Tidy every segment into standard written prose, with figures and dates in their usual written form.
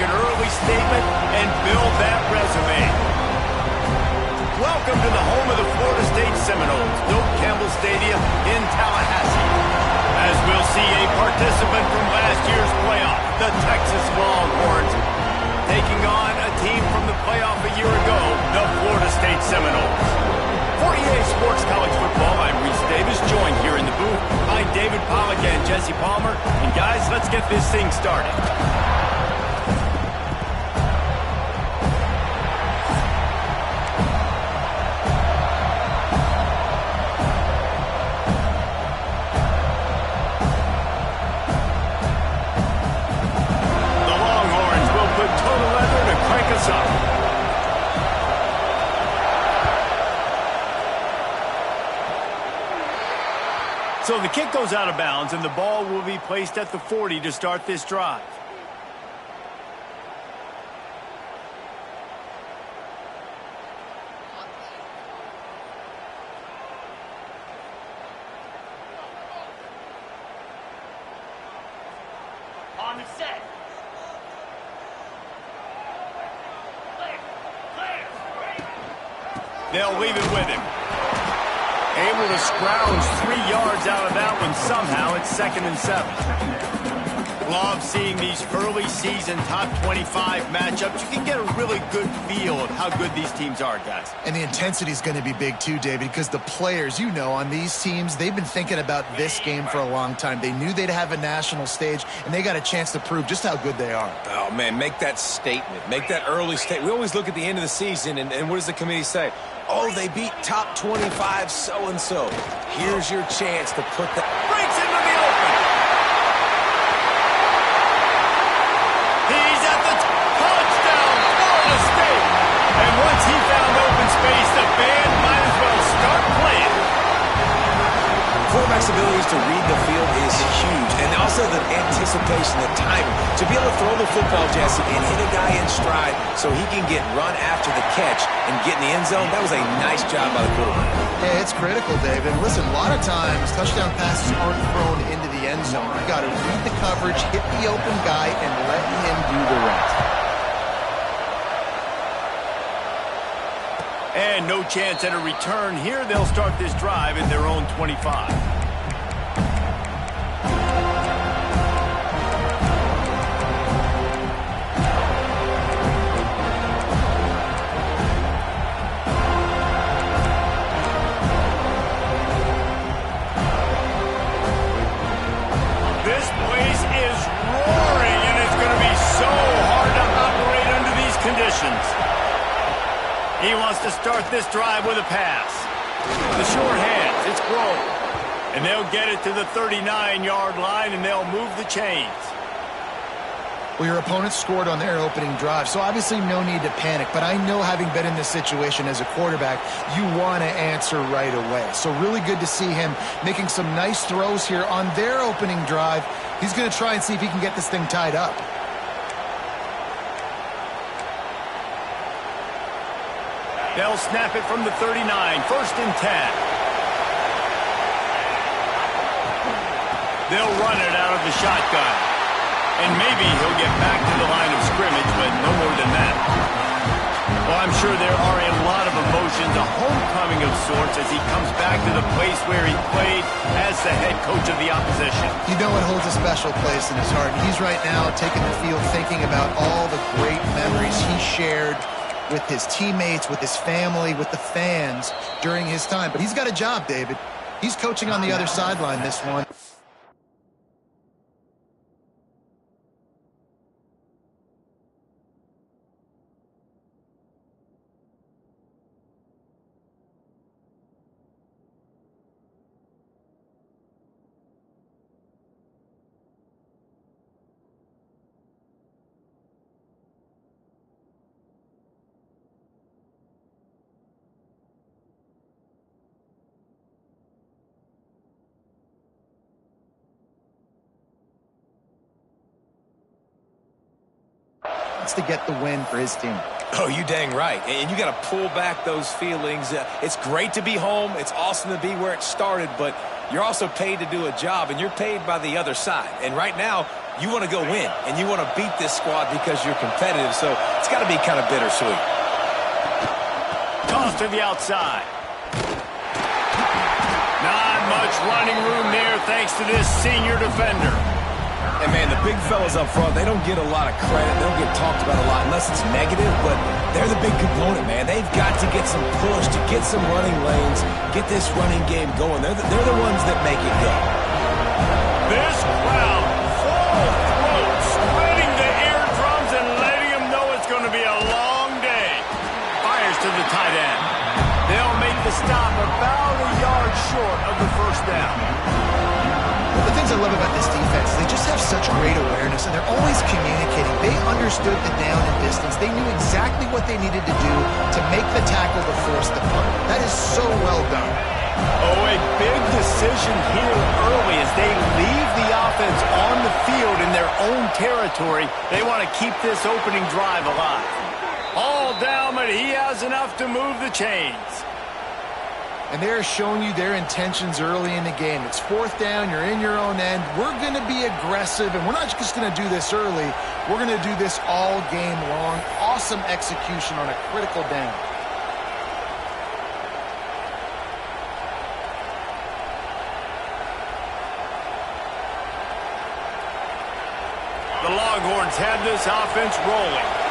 an early statement and build that resume. Welcome to the home of the Florida State Seminoles, Doak Campbell Stadium in Tallahassee. As we'll see a participant from last year's playoff, the Texas Longhorns, taking on a team from the playoff a year ago, the Florida State Seminoles. For EA Sports College Football, I'm Reese Davis, joined here in the booth by David Pollack and Jesse Palmer. And guys, let's get this thing started. So the kick goes out of bounds, and the ball will be placed at the 40 to start this drive. On the set. They'll leave it with him. Able to scrounge 3 yards out of that one somehow. It's 2nd and 7. Love seeing these early season top 25 matchups. You can get a really good feel of how good these teams are, guys. And the intensity is going to be big too, David, because the players, you know, on these teams, they've been thinking about this game for a long time. They knew they'd have a national stage, and they got a chance to prove just how good they are. Oh, man, make that statement. Make that early statement. We always look at the end of the season, and what does the committee say? Oh, they beat top 25 so-and-so. Here's your chance to put that. Breaks into the open. He's at the touchdown, Florida State. And once he found open space, the band might as well start playing. Quarterback's abilities to read the field is huge. And also the anticipation, the timing. To be able to throw the football, Jesse, and hit a guy in stride so he can get run after the catch and get in the end zone, that was a nice job by the quarterback. Yeah, it's critical, David. Listen, a lot of times touchdown passes aren't thrown into the end zone. You've got to read the coverage, hit the open guy, and let him do the rest. And no chance at a return here. They'll start this drive at their own 25. This place is roaring, and it's going to be so hard to operate under these conditions. He wants to start this drive with a pass. The short hands, it's Grove. And they'll get it to the 39-yard line, and they'll move the chains. Well, your opponent scored on their opening drive, so obviously no need to panic. But I know, having been in this situation as a quarterback, you want to answer right away. So really good to see him making some nice throws here on their opening drive. He's going to try and see if he can get this thing tied up. They'll snap it from the 39, 1st and 10. They'll run it out of the shotgun. And maybe he'll get back to the line of scrimmage, but no more than that. Well, I'm sure there are a lot of emotions, a homecoming of sorts, as he comes back to the place where he played as the head coach of the opposition. You know it holds a special place in his heart. He's right now taking the field thinking about all the great memories he shared with his teammates, with his family, with the fans during his time. But he's got a job, David. He's coaching on the other sideline this one. To get the win for his team. Oh, you dang right. And you got to pull back those feelings. It's great to be home. It's awesome to be where it started, but you're also paid to do a job, and you're paid by the other side. And right now, You want to go win, and you want to beat this squad because you're competitive, so it's got to be kind of bittersweet. Toss to the outside. Not much running room there thanks to this senior defender. And, man, the big fellas up front, they don't get a lot of credit. They don't get talked about a lot unless it's negative, but they're the big component, man. They've got to get some push, to get some running lanes, get this running game going. They're the ones that make it go. This crowd, full throat, spreading the eardrums and letting them know it's going to be a long day. Fires to the tight end. They'll make the stop about a yard short of the first down. The things I love about this defense, they just have such great awareness, and they're always communicating. They understood the down and distance. They knew exactly what they needed to do to make the tackle to force the punt. That is so well done. Oh, a big decision here early as they leave the offense on the field in their own territory. They want to keep this opening drive alive. All down, but he has enough to move the chains. And they're showing you their intentions early in the game. It's fourth down, you're in your own end. We're going to be aggressive, and we're not just going to do this early. We're going to do this all game long. Awesome execution on a critical down. The Longhorns have this offense rolling.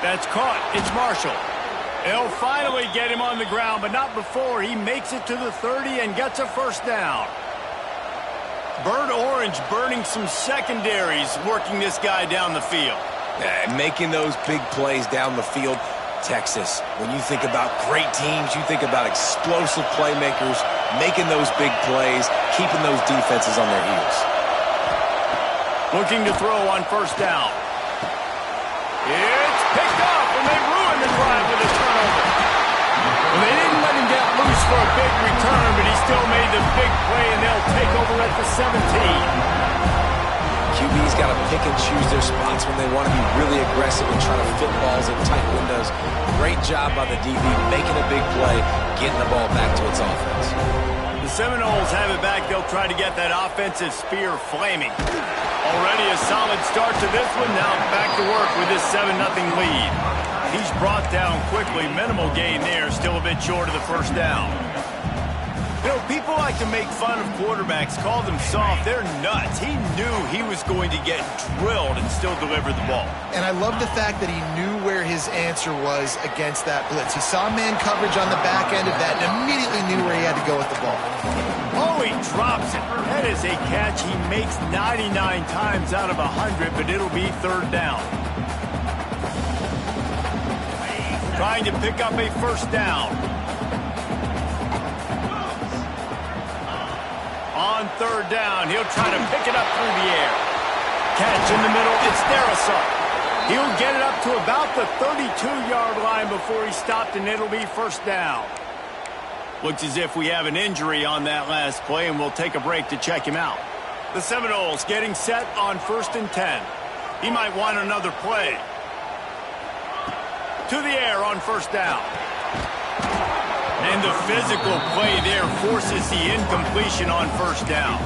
That's caught. It's Marshall. They'll finally get him on the ground, but not before he makes it to the 30 and gets a first down. Burnt Orange burning some secondaries, working this guy down the field. Making those big plays down the field. Texas, when you think about great teams, you think about explosive playmakers, making those big plays, keeping those defenses on their heels. Looking to throw on first down. It's picked off, and they ruined the drive with a turnover. Well, they didn't let him get loose for a big return, but he still made the big play, and they'll take over at the 17. QB's got to pick and choose their spots when they want to be really aggressive and try to fit balls in tight windows. Great job by the DB, making a big play, getting the ball back to its offense. The Seminoles have it back. They'll try to get that offensive spear flaming. Already a solid start to this one. Now back to work with this 7-0 lead. He's brought down quickly. Minimal gain there. Still a bit short of the first down. You know, people like to make fun of quarterbacks, call them soft. They're nuts. He knew he was going to get drilled and still deliver the ball. And I love the fact that he knew where his answer was against that blitz. He saw man coverage on the back end of that and immediately knew where he had to go with the ball. Oh, he drops it. That is a catch he makes 99 times out of 100, but it'll be third down. Trying to pick up a first down. On third down, he'll try to pick it up through the air. Catch in the middle, it's Darasar. He'll get it up to about the 32-yard line before he stopped, and it'll be first down. Looks as if we have an injury on that last play, and we'll take a break to check him out. The Seminoles getting set on 1st and 10. He might want another play. To the air on first down. And the physical play there forces the incompletion on first down.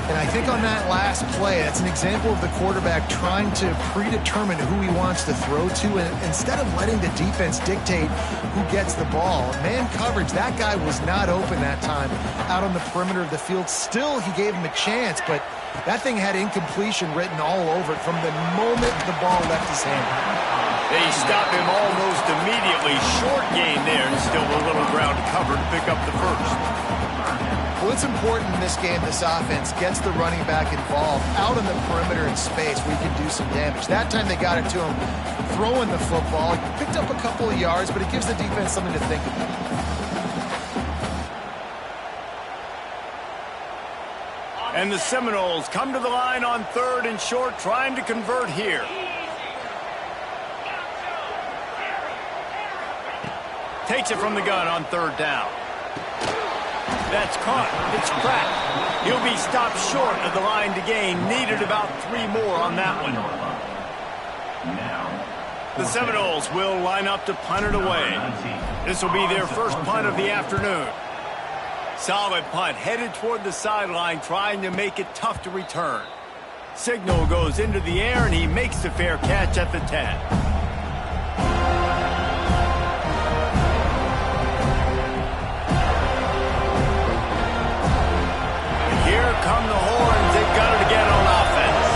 And I think on that last play, that's an example of the quarterback trying to predetermine who he wants to throw to, and instead of letting the defense dictate who gets the ball. Man coverage, that guy was not open that time out on the perimeter of the field. Still, he gave him a chance, but that thing had incompletion written all over it from the moment the ball left his hand. They stop him almost immediately. Short gain there, and still a little ground to cover to pick up the first. Well, it's important in this game, this offense gets the running back involved out on the perimeter in space where he can do some damage. That time they got it to him throwing the football. He picked up a couple of yards, but it gives the defense something to think about. And the Seminoles come to the line on third and short, trying to convert here. Takes it from the gun on third down. That's caught. It's cracked. He'll be stopped short of the line to gain. Needed about 3 more on that one. The Seminoles will line up to punt it away. This will be their first punt of the afternoon. Solid punt, headed toward the sideline, trying to make it tough to return. Signal goes into the air, and he makes the fair catch at the 10. Here come the horns. They've got it again on offense.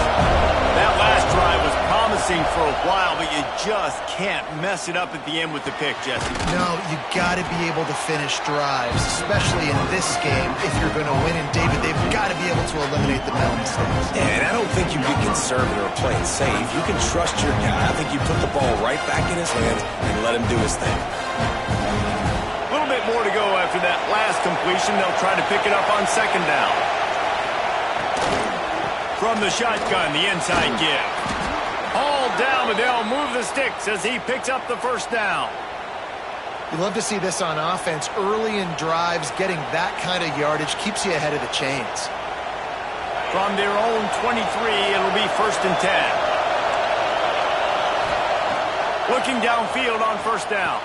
That last drive was promising for a while, but you just can't mess it up at the end with the pick, Jesse. No, you got to be able to finish drives, especially in this game. If you're going to win, and David, they've got to be able to eliminate the mental mistakes. Yeah, and I don't think you get conservative or play it safe. You can trust your guy. I think you put the ball right back in his hands and let him do his thing. A little bit more to go after that last completion. They'll try to pick it up on second down. From the shotgun, the inside give. All down, but they'll move the sticks as he picks up the first down. You love to see this on offense. Early in drives, getting that kind of yardage keeps you ahead of the chains. From their own 23, it'll be 1st and 10. Looking downfield on first down.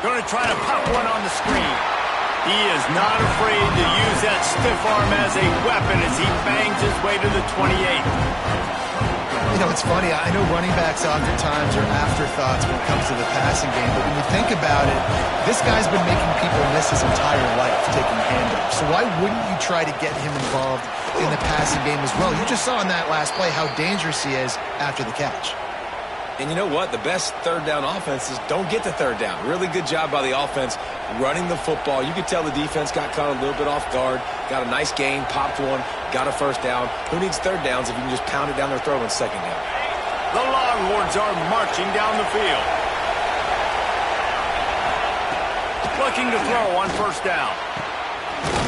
Going to try to pop one on the screen. He is not afraid to use that stiff arm as a weapon as he bangs his way to the 28. You know, it's funny. I know running backs oftentimes are afterthoughts when it comes to the passing game, but when you think about it, this guy's been making people miss his entire life taking handoffs. So why wouldn't you try to get him involved in the passing game as well? You just saw in that last play how dangerous he is after the catch. And you know what? The best third down offenses don't get to third down. Really good job by the offense running the football. You could tell the defense got caught a little bit off guard, got a nice gain, popped one, got a first down. Who needs third downs if you can just pound it down their throat on second down? The Longhorns are marching down the field. Looking to throw on first down.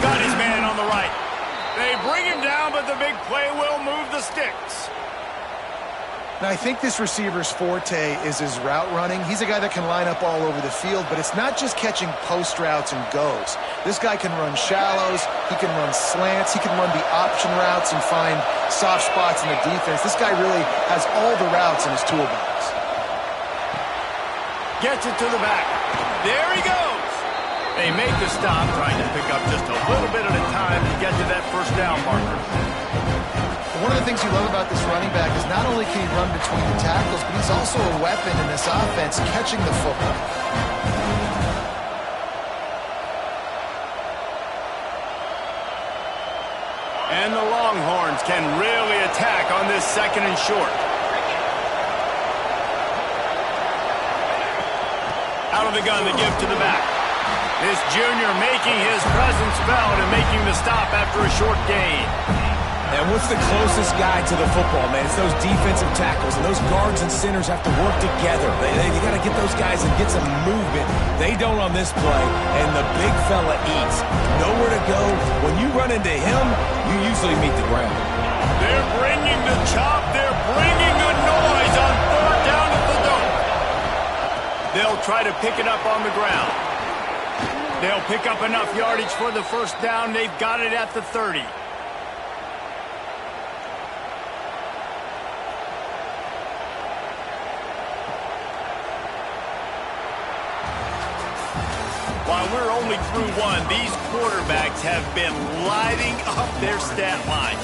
Got his man on the right. They bring him down, but the big play will move the sticks. Now, I think this receiver's forte is his route running. He's a guy that can line up all over the field, but it's not just catching post routes and goes. This guy can run shallows, he can run slants, he can run the option routes and find soft spots in the defense. This guy really has all the routes in his toolbox. Gets it to the back. There he goes. They make the stop, trying to pick up just a little bit at a time to get to that first down marker. One of the things you love about this running back is not only can he run between the tackles, but he's also a weapon in this offense, catching the football. And the Longhorns can really attack on this 2nd and short. Out of the gun, the give to the back. This junior making his presence felt and making the stop after a short gain. And what's the closest guy to the football, man? It's those defensive tackles, and those guards and centers have to work together. They got to get those guys and get some movement. They don't on this play, and the big fella eats. Nowhere to go. When you run into him, you usually meet the ground. They're bringing the chop. They're bringing the noise on 3rd down at the dome. They'll try to pick it up on the ground. They'll pick up enough yardage for the first down. They've got it at the 30. While we're only through one, these quarterbacks have been lighting up their stat line.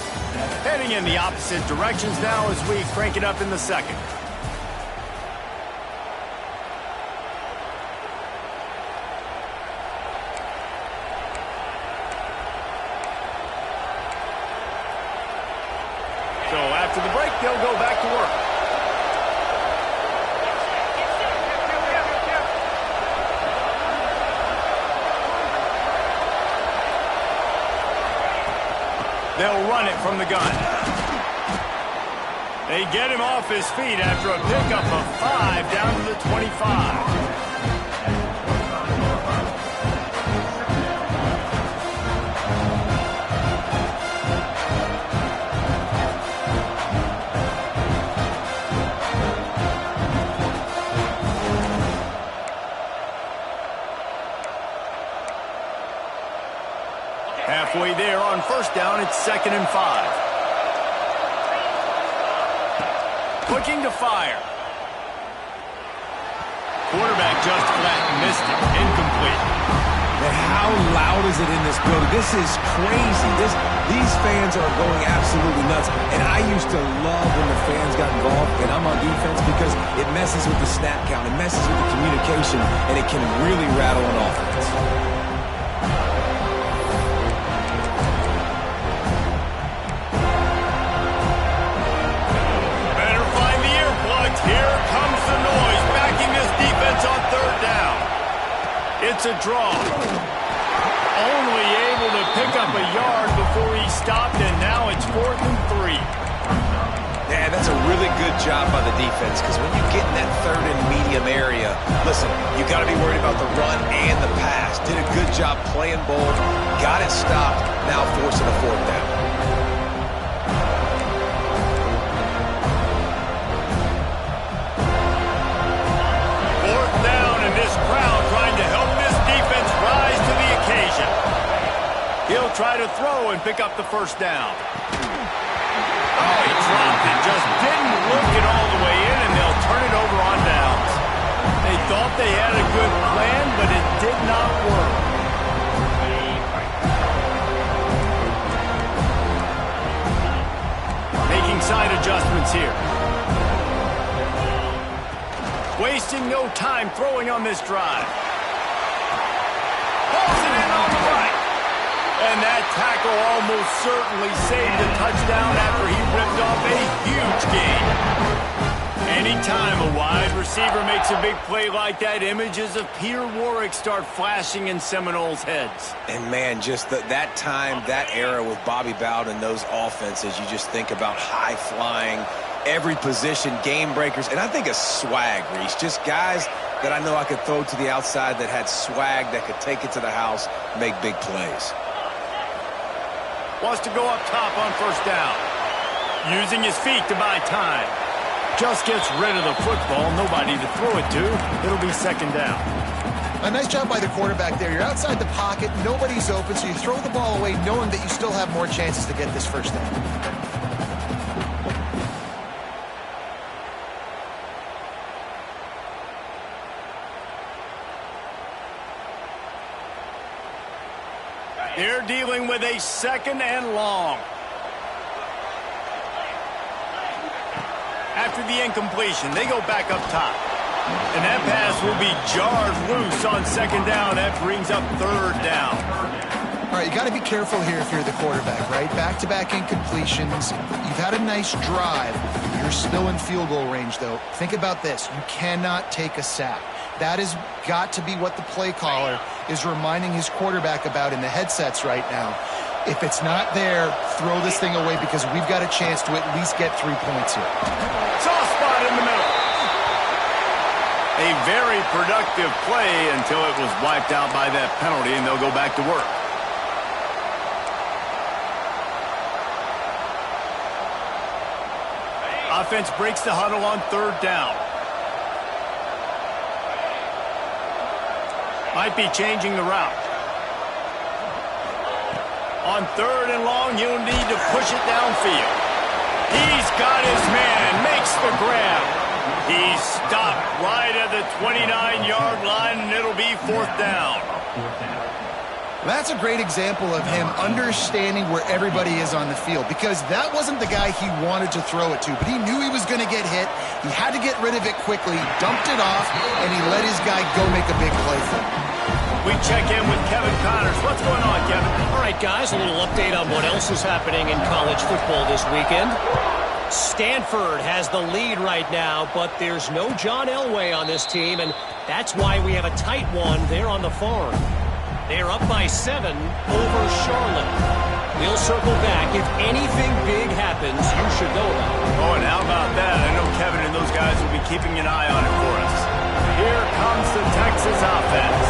Heading in the opposite directions now as we crank it up in the 2nd. So after the break, they'll go back to work. They'll run it from the gun. They get him off his feet after a pickup of 5 down to the 25. Halfway there on first down, it's 2nd and 5. Looking to fire. Quarterback just flat missed it. Incomplete. And how loud is it in this building? This is crazy. These fans are going absolutely nuts. And I used to love when the fans got involved, and I'm on defense, because it messes with the snap count, it messes with the communication, and it can really rattle an offense. Better find the earplugs. Here comes the noise, backing this defense on third down. It's a draw. Only able to pick up a yard before he stopped, and now it's 4th and 3. Yeah, that's a really good job by the defense, because when you get in that third and medium area, listen, you got to be worried about the run and the pass. Did a good job playing both, got it stopped, now forcing a 4th down. He'll try to throw and pick up the first down. Oh, he dropped it. Just didn't look it all the way in, and they'll turn it over on downs. They thought they had a good plan, but it did not work. Making side adjustments here. Wasting no time throwing on this drive. Pulls it in on the right. And that tackle almost certainly saved a touchdown after he ripped off a huge gain. Anytime a wide receiver makes a big play like that, images of Peter Warrick start flashing in Seminoles' heads. And, man, just that time, that era with Bobby Bowden and those offenses, you just think about high-flying, every position, game breakers, and I think of swag, Reese. Just guys that I know I could throw to the outside that had swag, that could take it to the house, make big plays. Wants to go up top on first down. Using his feet to buy time. Just gets rid of the football. Nobody to throw it to. It'll be 2nd down. A nice job by the quarterback there. You're outside the pocket. Nobody's open, so you throw the ball away knowing that you still have more chances to get this first down. They're dealing with a 2nd and long. After the incompletion, they go back up top. And that pass will be jarred loose on 2nd down. That brings up 3rd down. All right, you got to be careful here if you're the quarterback, right? Back-to-back incompletions. You've had a nice drive. You're still in field goal range, though. Think about this. You cannot take a sack. That has got to be what the play caller is reminding his quarterback about in the headsets right now. If it's not there, throw this thing away, because we've got a chance to at least get 3 points here. Soft spot in the middle. A very productive play until it was wiped out by that penalty, and they'll go back to work. Offense breaks the huddle on 3rd down. Might be changing the route. On 3rd and long, he'll need to push it downfield. He's got his man, makes the grab. He's stopped right at the 29-yard line, and it'll be 4th down. That's a great example of him understanding where everybody is on the field, because that wasn't the guy he wanted to throw it to, but he knew he was going to get hit. He had to get rid of it quickly, dumped it off, and he let his guy go make a big play for him. We check in with Kevin Connors. What's going on, Kevin? All right, guys, a little update on what else is happening in college football this weekend. Stanford has the lead right now, but there's no John Elway on this team, and that's why we have a tight one there on the farm. They're up by 7 over Charlotte. We'll circle back. If anything big happens, you should know about it. Oh, and how about that? I know Kevin and those guys will be keeping an eye on it for us. Here comes the Texas offense.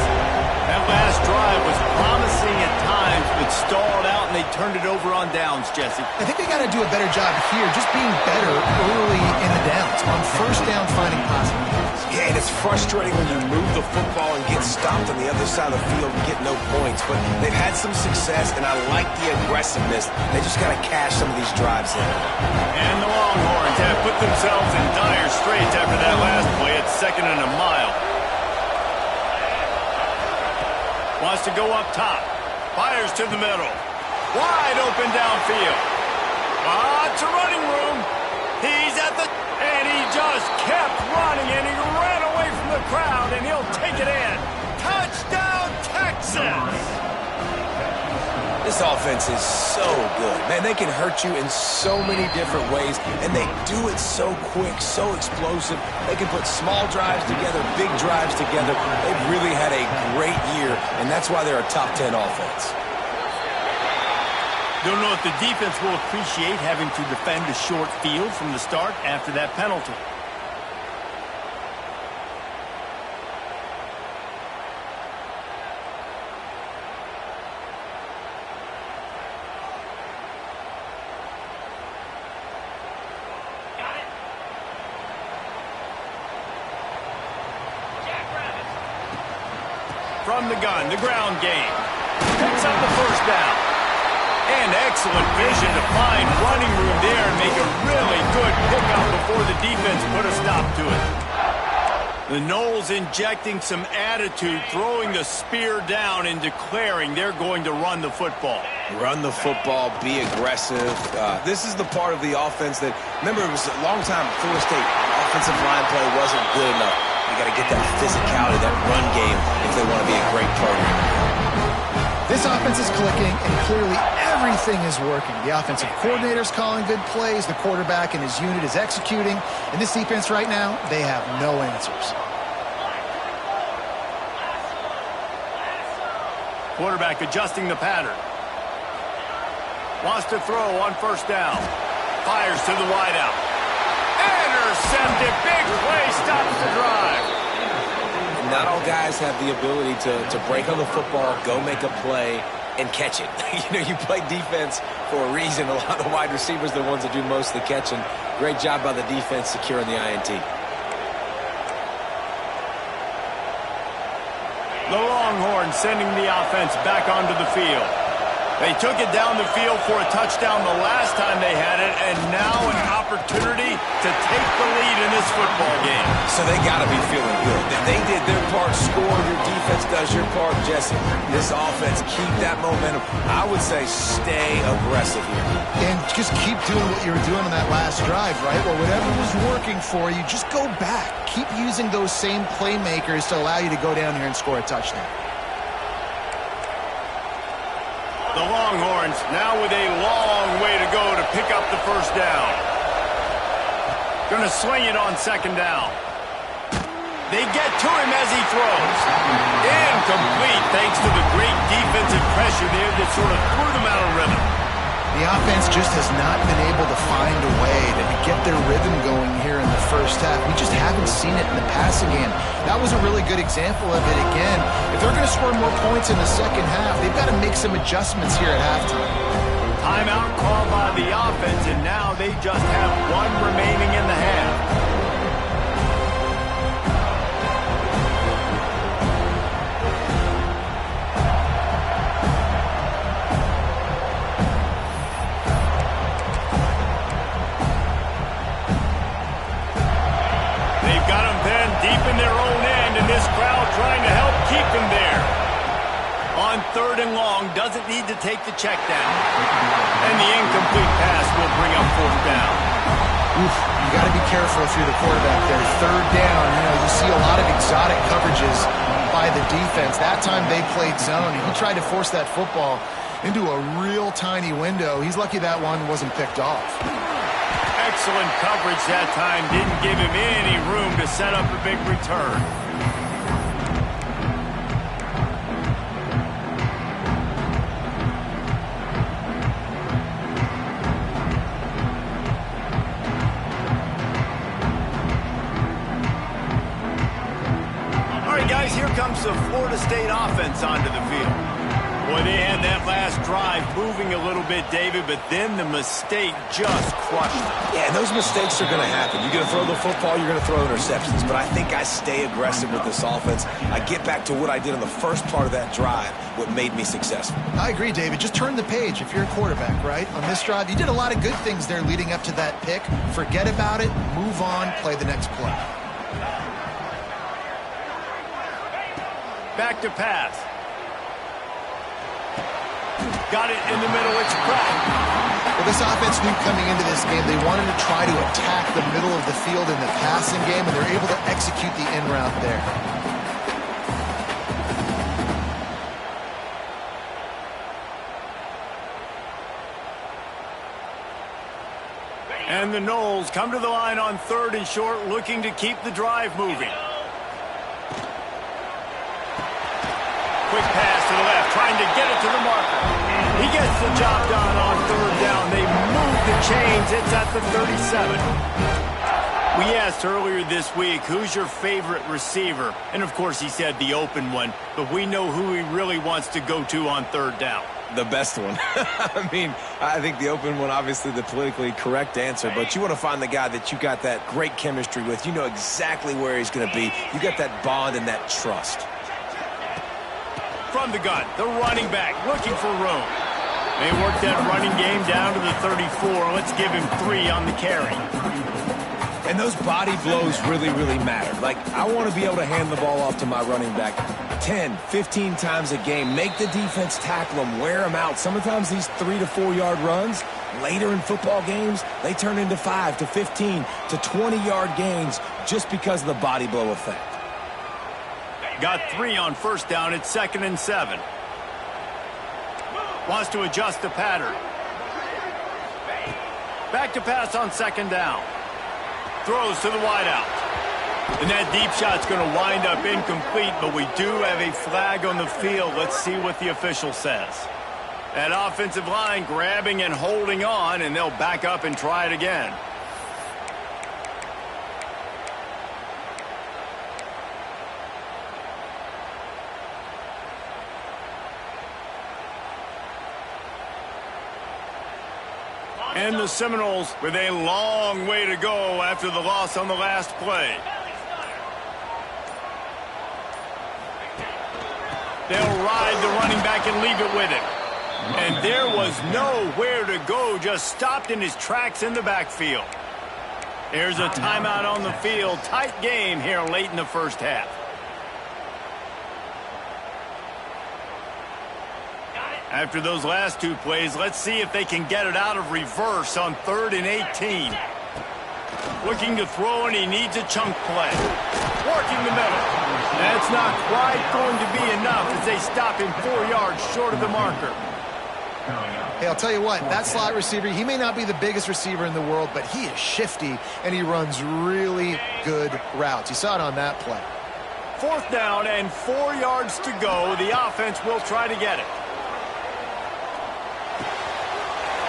That last drive was promising at times, but stalled out, and they turned it over on downs, Jesse. I think they got to do a better job here, just being better early in the downs. On first down, finding possibilities. Yeah, and it's frustrating when you move the football and get stopped on the other side of the field and get no points. But they've had some success, and I like the aggressiveness. They just got to cash some of these drives in. And the Longhorns have put themselves in dire straits after that last play at 2nd and a mile. Wants to go up top. Fires to the middle. Wide open downfield. Lots of running room. He's at the... And he just kept running, and he ran away from the crowd, and he'll take it in. Touchdown, Texas! This offense is so good. Man, they can hurt you in so many different ways, and they do it so quick, so explosive. They can put small drives together, big drives together. They've really had a great year, and that's why they're a top 10 offense. Don't know if the defense will appreciate having to defend a short field from the start after that penalty. From the gun, the ground game. Picks up the first down. And excellent vision to find running room there and make a really good pickup before the defense put a stop to it. The Noles injecting some attitude, throwing the spear down and declaring they're going to run the football. Run the football, be aggressive. This is the part of the offense that, remember, it was a long time Florida State offensive line play wasn't good enough. You got to get that physicality, that run game, if they want to be a great program. This offense is clicking, and clearly everything is working. The offensive coordinator's calling good plays. The quarterback and his unit is executing. And this defense right now, they have no answers. Quarterback adjusting the pattern. Wants to throw on first down. Fires to the wideout. Intercepted. Big play stops the drive. Not all guys have the ability to break on the football, go make a play, and catch it. You play defense for a reason. A lot of the wide receivers are the ones that do most of the catching. Great job by the defense securing the INT. The Longhorns sending the offense back onto the field. They took it down the field for a touchdown the last time they had it, and now an opportunity to take the lead in this football game. So they got to be feeling good. They did their part, score, your defense does your part, Jesse. This offense, keep that momentum. I would say stay aggressive here. And just keep doing what you were doing on that last drive, right? Well, whatever was working for you, just go back. Keep using those same playmakers to allow you to go down here and score a touchdown. The Longhorns now with a long way to go to pick up the first down. Going to swing it on second down. They get to him as he throws. Incomplete thanks to the great defensive pressure there that sort of threw them out of rhythm. The offense just has not been able to find a way to get their rhythm going here in the first half. We just haven't seen it in the passing game. That was a really good example of it again. If they're going to score more points in the second half, they've got to make some adjustments here at halftime. Timeout called by the offense, and now they just have one remaining in the half. Deep in their own end, and this crowd trying to help keep them there. On third and long, doesn't need to take the check down. And the incomplete pass will bring up fourth down. Oof, you got to be careful through the quarterback there. Third down, you see a lot of exotic coverages by the defense. That time they played zone, and he tried to force that football into a real tiny window. He's lucky that one wasn't picked off. Excellent coverage that time. Didn't give him any room to set up a big return. All right, guys, here comes the Florida State offense onto the field. Boy, they had that last drive moving a little bit, David, but then the mistake just crushed them. Yeah, and those mistakes are going to happen. You're going to throw the football, you're going to throw interceptions. But I think I stay aggressive with this offense. I get back to what I did on the first part of that drive, what made me successful. I agree, David. Just turn the page if you're a quarterback, right? On this drive, you did a lot of good things there leading up to that pick. Forget about it, move on, play the next play. Back to pass. Got it in the middle. It's cracked. Well, this offense knew coming into this game they wanted to try to attack the middle of the field in the passing game, and they're able to execute the in route there. And the Noles come to the line on 3rd and short, looking to keep the drive moving. Quick pass to the left, trying to get it to the marker. He gets the job done on 3rd down. They move the chains. It's at the 37. We asked earlier this week, who's your favorite receiver? And, of course, he said the open one. But we know who he really wants to go to on 3rd down. The best one. I mean, I think the open one, obviously the politically correct answer, but you want to find the guy that you got that great chemistry with. You know exactly where he's going to be. You got that bond and that trust. From the gun, the running back looking for room. They work that running game down to the 34. Let's give him 3 on the carry. And those body blows really, really matter. Like, I want to be able to hand the ball off to my running back 10, 15 times a game. Make the defense tackle them, wear them out. Sometimes these 3 to 4 yard runs, later in football games, they turn into 5 to 15 to 20 yard gains just because of the body blow effect. Got 3 on 1st down. It's 2nd and 7. Wants to adjust the pattern. Back to pass on 2nd down. Throws to the wideout. And that deep shot's going to wind up incomplete, but we do have a flag on the field. Let's see what the official says. That offensive line grabbing and holding on, and they'll back up and try it again. And the Seminoles with a long way to go after the loss on the last play. They'll ride the running back and leave it with him. And there was nowhere to go, just stopped in his tracks in the backfield. There's a timeout on the field. Tight game here late in the 1st half. After those last 2 plays, let's see if they can get it out of reverse on 3rd and 18. Looking to throw, and he needs a chunk play. Working the middle. That's not quite going to be enough as they stop him 4 yards short of the marker. Hey, I'll tell you what, that slot receiver, he may not be the biggest receiver in the world, but he is shifty, and he runs really good routes. You saw it on that play. 4th down and 4 yards to go. The offense will try to get it.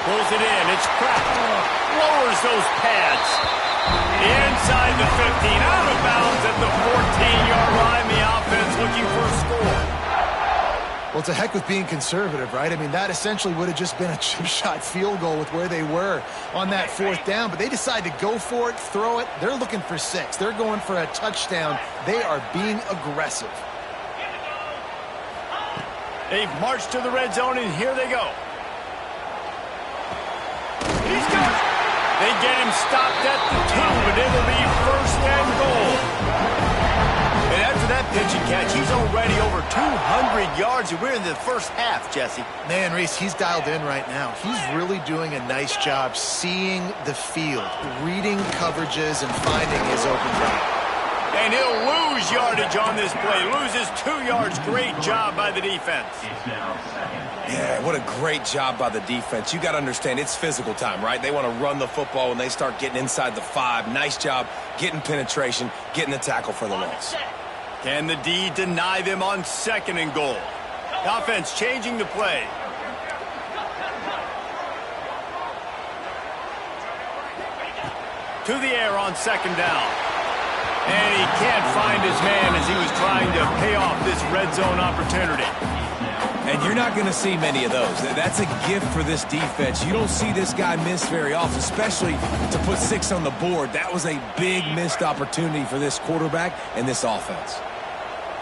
Pulls it in. It's cracked. Lowers those pads. Inside the 15. Out of bounds at the 14-yard line. The offense looking for a score. Well, it's a heck with being conservative, right? I mean, that essentially would have just been a chip shot field goal with where they were on that 4th down. But they decide to go for it, throw it. They're looking for 6. They're going for a touchdown. They are being aggressive. They've marched to the red zone, and here they go. He's got it. They get him stopped at the 2, but it'll be 1st and goal. And after that pitch and catch, he's already over 200 yards, and we're in the 1st half, Jesse. Man, Reese, he's dialed in right now. He's really doing a nice job seeing the field, reading coverages, and finding his open guy. And he'll lose yardage on this play. Loses 2 yards. Great job by the defense. Yeah, what a great job by the defense. You got to understand, it's physical time, right? They want to run the football when they start getting inside the 5. Nice job getting penetration, getting the tackle for the loss. Can the D deny them on 2nd and goal? The offense changing the play. To the air on 2nd down. And he can't find his man as he was trying to pay off this red zone opportunity. And you're not going to see many of those. That's a gift for this defense. You don't see this guy miss very often, especially to put 6 on the board. That was a big missed opportunity for this quarterback and this offense.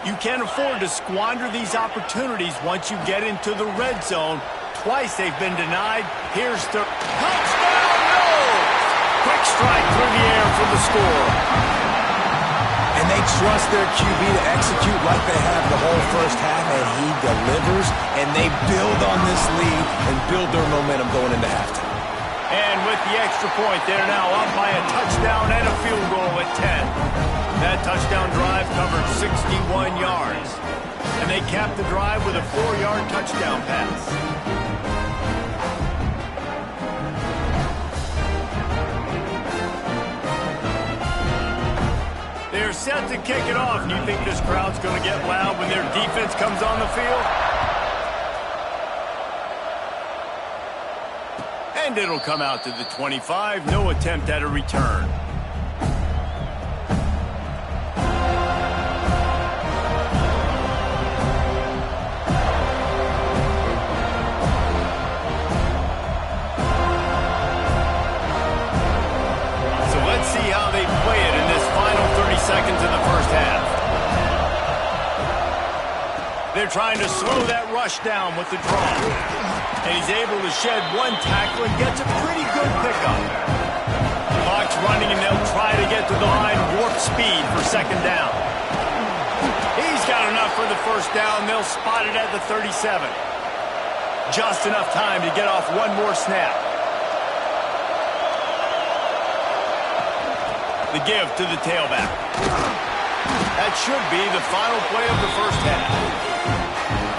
You can't afford to squander these opportunities once you get into the red zone. Twice they've been denied. Here's the touchdown. No! Quick strike through the air for the score. And they trust their QB to execute like they have the whole first half, and he delivers, and they build on this lead and build their momentum going into halftime. And with the extra point, they're now up by a touchdown and a field goal at 10. That touchdown drive covered 61 yards. And they capped the drive with a 4-yard touchdown pass. They're set to kick it off. And you think this crowd's going to get loud when their defense comes on the field? And it'll come out to the 25. No attempt at a return. So let's see how they play it in this final 30 seconds of the first half. They're trying to slow that rush down with the draw. And he's able to shed one tackle and gets a pretty good pickup. Clock's running, and they'll try to get to the line warp speed for second down. He's got enough for the first down. They'll spot it at the 37. Just enough time to get off one more snap. The give to the tailback. That should be the final play of the first half.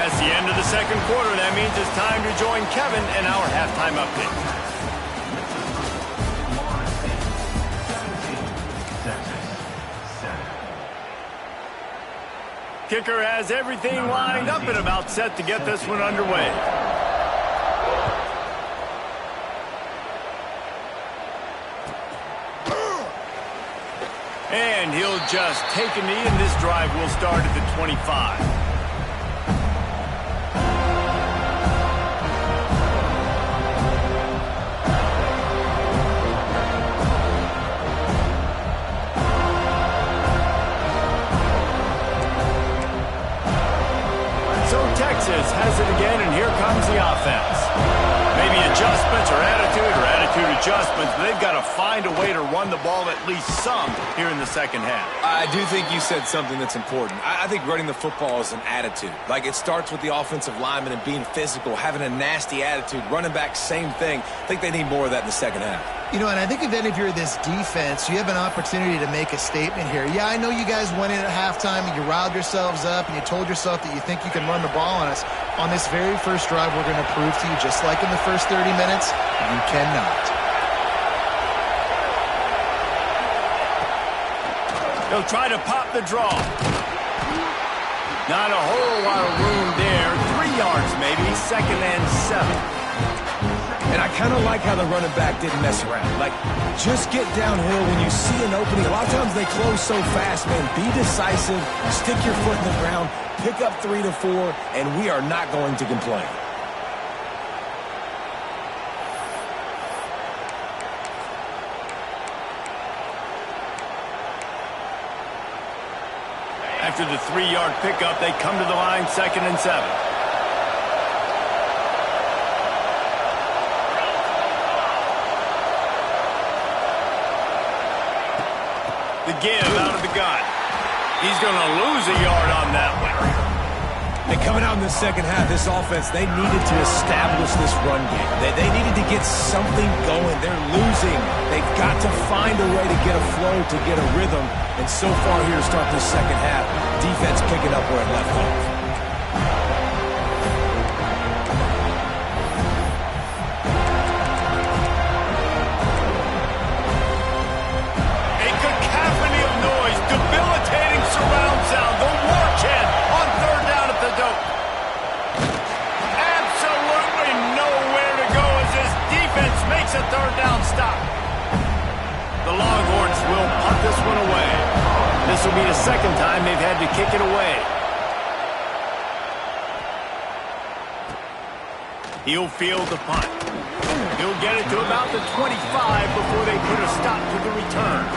That's the end of the second quarter. That means it's time to join Kevin in our halftime update. Kicker has everything lined up and about set to get this one underway. And he'll just take a knee, and this drive will start at the 25. Texas has it again, and here comes the offense. Maybe adjustments or attitude adjustments, but they've got to find a way to run the ball at least some here in the second half. I do think you said something that's important. I think running the football is an attitude. Like, it starts with the offensive lineman and being physical, having a nasty attitude. Running back, same thing. I think they need more of that in the second half. You know, and I think then if you're this defense, you have an opportunity to make a statement here. Yeah, I know you guys went in at halftime and you riled yourselves up and you told yourself that you think you can run the ball on us. On this very first drive, we're going to prove to you, just like in the first 30 minutes, you cannot. They'll try to pop the draw. Not a whole lot of room there. 3 yards maybe, 2nd and 7. And I kind of like how the running back didn't mess around. Like, just get downhill when you see an opening. A lot of times they close so fast, man. Be decisive, stick your foot in the ground, pick up 3 to 4, and we are not going to complain. After the 3-yard pickup, they come to the line, 2nd and 7. The give out of the gun. He's going to lose a yard on that one. And coming out in the second half, this offense, they needed to establish this run game. They needed to get something going. They're losing. They've got to find a way to get a flow, to get a rhythm. And so far here to start this second half, defense picking up where it left off. Surround sound, the war chant on 3rd down at the dope. Absolutely nowhere to go as this defense makes a 3rd down stop. The Longhorns will punt this one away. This will be the 2nd time they've had to kick it away. He'll field the punt. He'll get it to about the 25 before they put a stop to the return.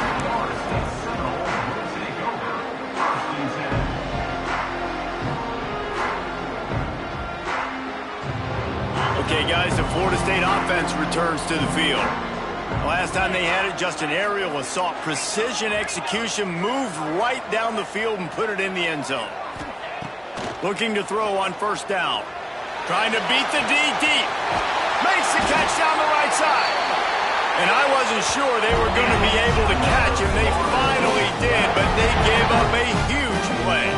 Okay, guys, the Florida State offense returns to the field. Last time they had it, just an aerial assault. Precision execution, moved right down the field and put it in the end zone. Looking to throw on first down. Trying to beat the D deep. Makes the catch down the right side. And I wasn't sure they were going to be able to catch him. They finally did, but they gave up a huge play.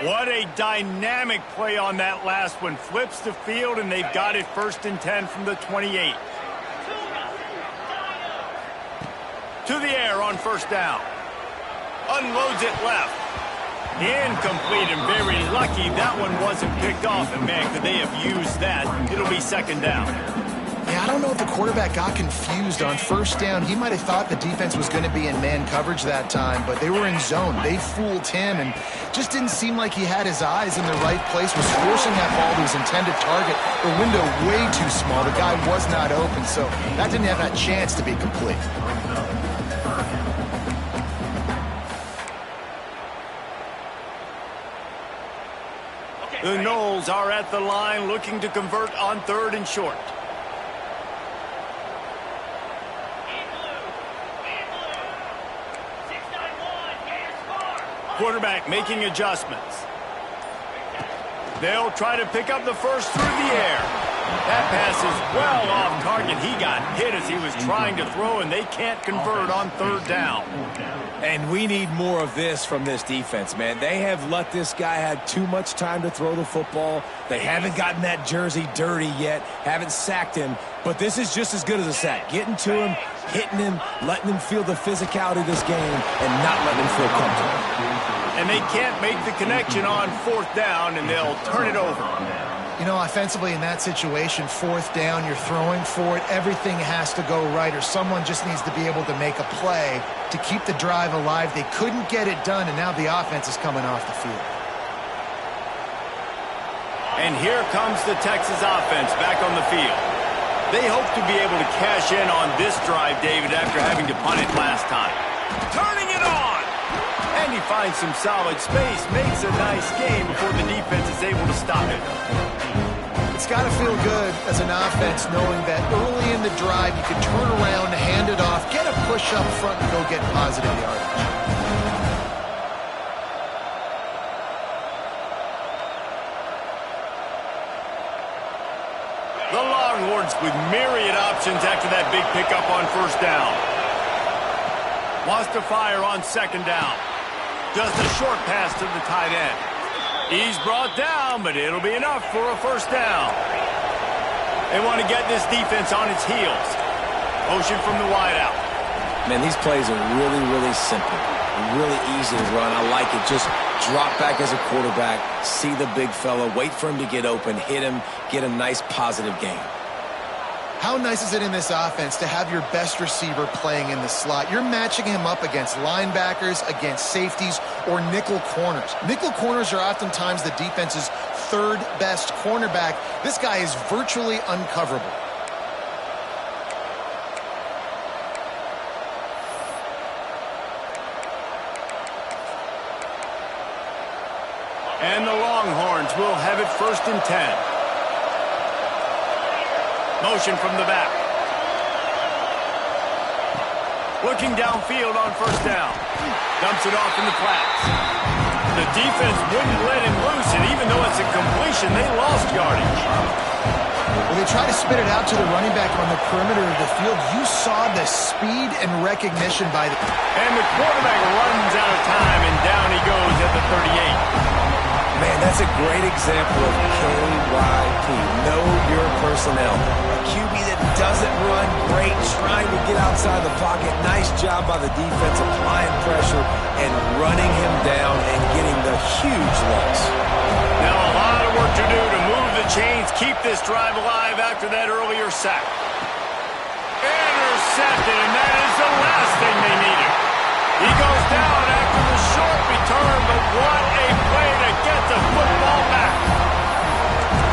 What a dynamic play on that last one. Flips the field, and they've got it 1st and 10 from the 28. To the air on first down. Unloads it left. Incomplete, and very lucky that one wasn't picked off. And, man, could they have used that? It'll be 2nd down. Yeah, I don't know if the quarterback got confused on first down. He might have thought the defense was going to be in man coverage that time, but they were in zone. They fooled him and just didn't seem like he had his eyes in the right place, was forcing that ball to his intended target. The window way too small. The guy was not open, so that didn't have that chance to be complete. The Noles are at the line looking to convert on 3rd and short. Quarterback making adjustments. They'll try to pick up the first through the air. That pass is well off target. He got hit as he was trying to throw, and they can't convert on 3rd down. And we need more of this from this defense, man. They have let this guy have too much time to throw the football. They haven't gotten that jersey dirty yet, haven't sacked him. But this is just as good as a sack. Getting to him, hitting him, letting him feel the physicality of this game, and not letting him feel comfortable. And they can't make the connection on 4th down, and they'll turn it over. You know, offensively in that situation, 4th down, you're throwing for it. Everything has to go right, or someone just needs to be able to make a play to keep the drive alive. They couldn't get it done, and now the offense is coming off the field. And here comes the Texas offense back on the field. They hope to be able to cash in on this drive, David, after having to punt it last time. Turning it on! And he finds some solid space, makes a nice game before the defense is able to stop it. It's got to feel good as an offense knowing that early in the drive you can turn around, hand it off, get a push up front, and go get positive yardage. The Longhorns with myriad options after that big pickup on first down. Wants to fire on 2nd down. Just a short pass to the tight end. He's brought down, but it'll be enough for a first down. They want to get this defense on its heels. Motion from the wideout. Man, these plays are really, really simple. Really easy to run. I like it. Just drop back as a quarterback, see the big fella, wait for him to get open, hit him, get a nice positive game. How nice is it in this offense to have your best receiver playing in the slot? You're matching him up against linebackers, against safeties, or nickel corners. Nickel corners are oftentimes the defense's 3rd best cornerback. This guy is virtually uncoverable. And the Longhorns will have it 1st and 10. Motion from the back. Looking downfield on first down. Dumps it off in the flats. The defense wouldn't let him loose, and even though it's a completion, they lost yardage. Well, they try to spit it out to the running back on the perimeter of the field. You saw the speed and recognition by the... And the quarterback runs out of time, and down he goes at the 38. Man, that's a great example of KYP. Know your personnel. A QB that doesn't run great, trying to get outside the pocket. Nice job by the defense applying pressure and running him down and getting the huge loss. Now a lot of work to do to move the chains, keep this drive alive after that earlier sack. Intercepted, and that is the last thing they needed. He goes down after the short return, but what a play to get the football back.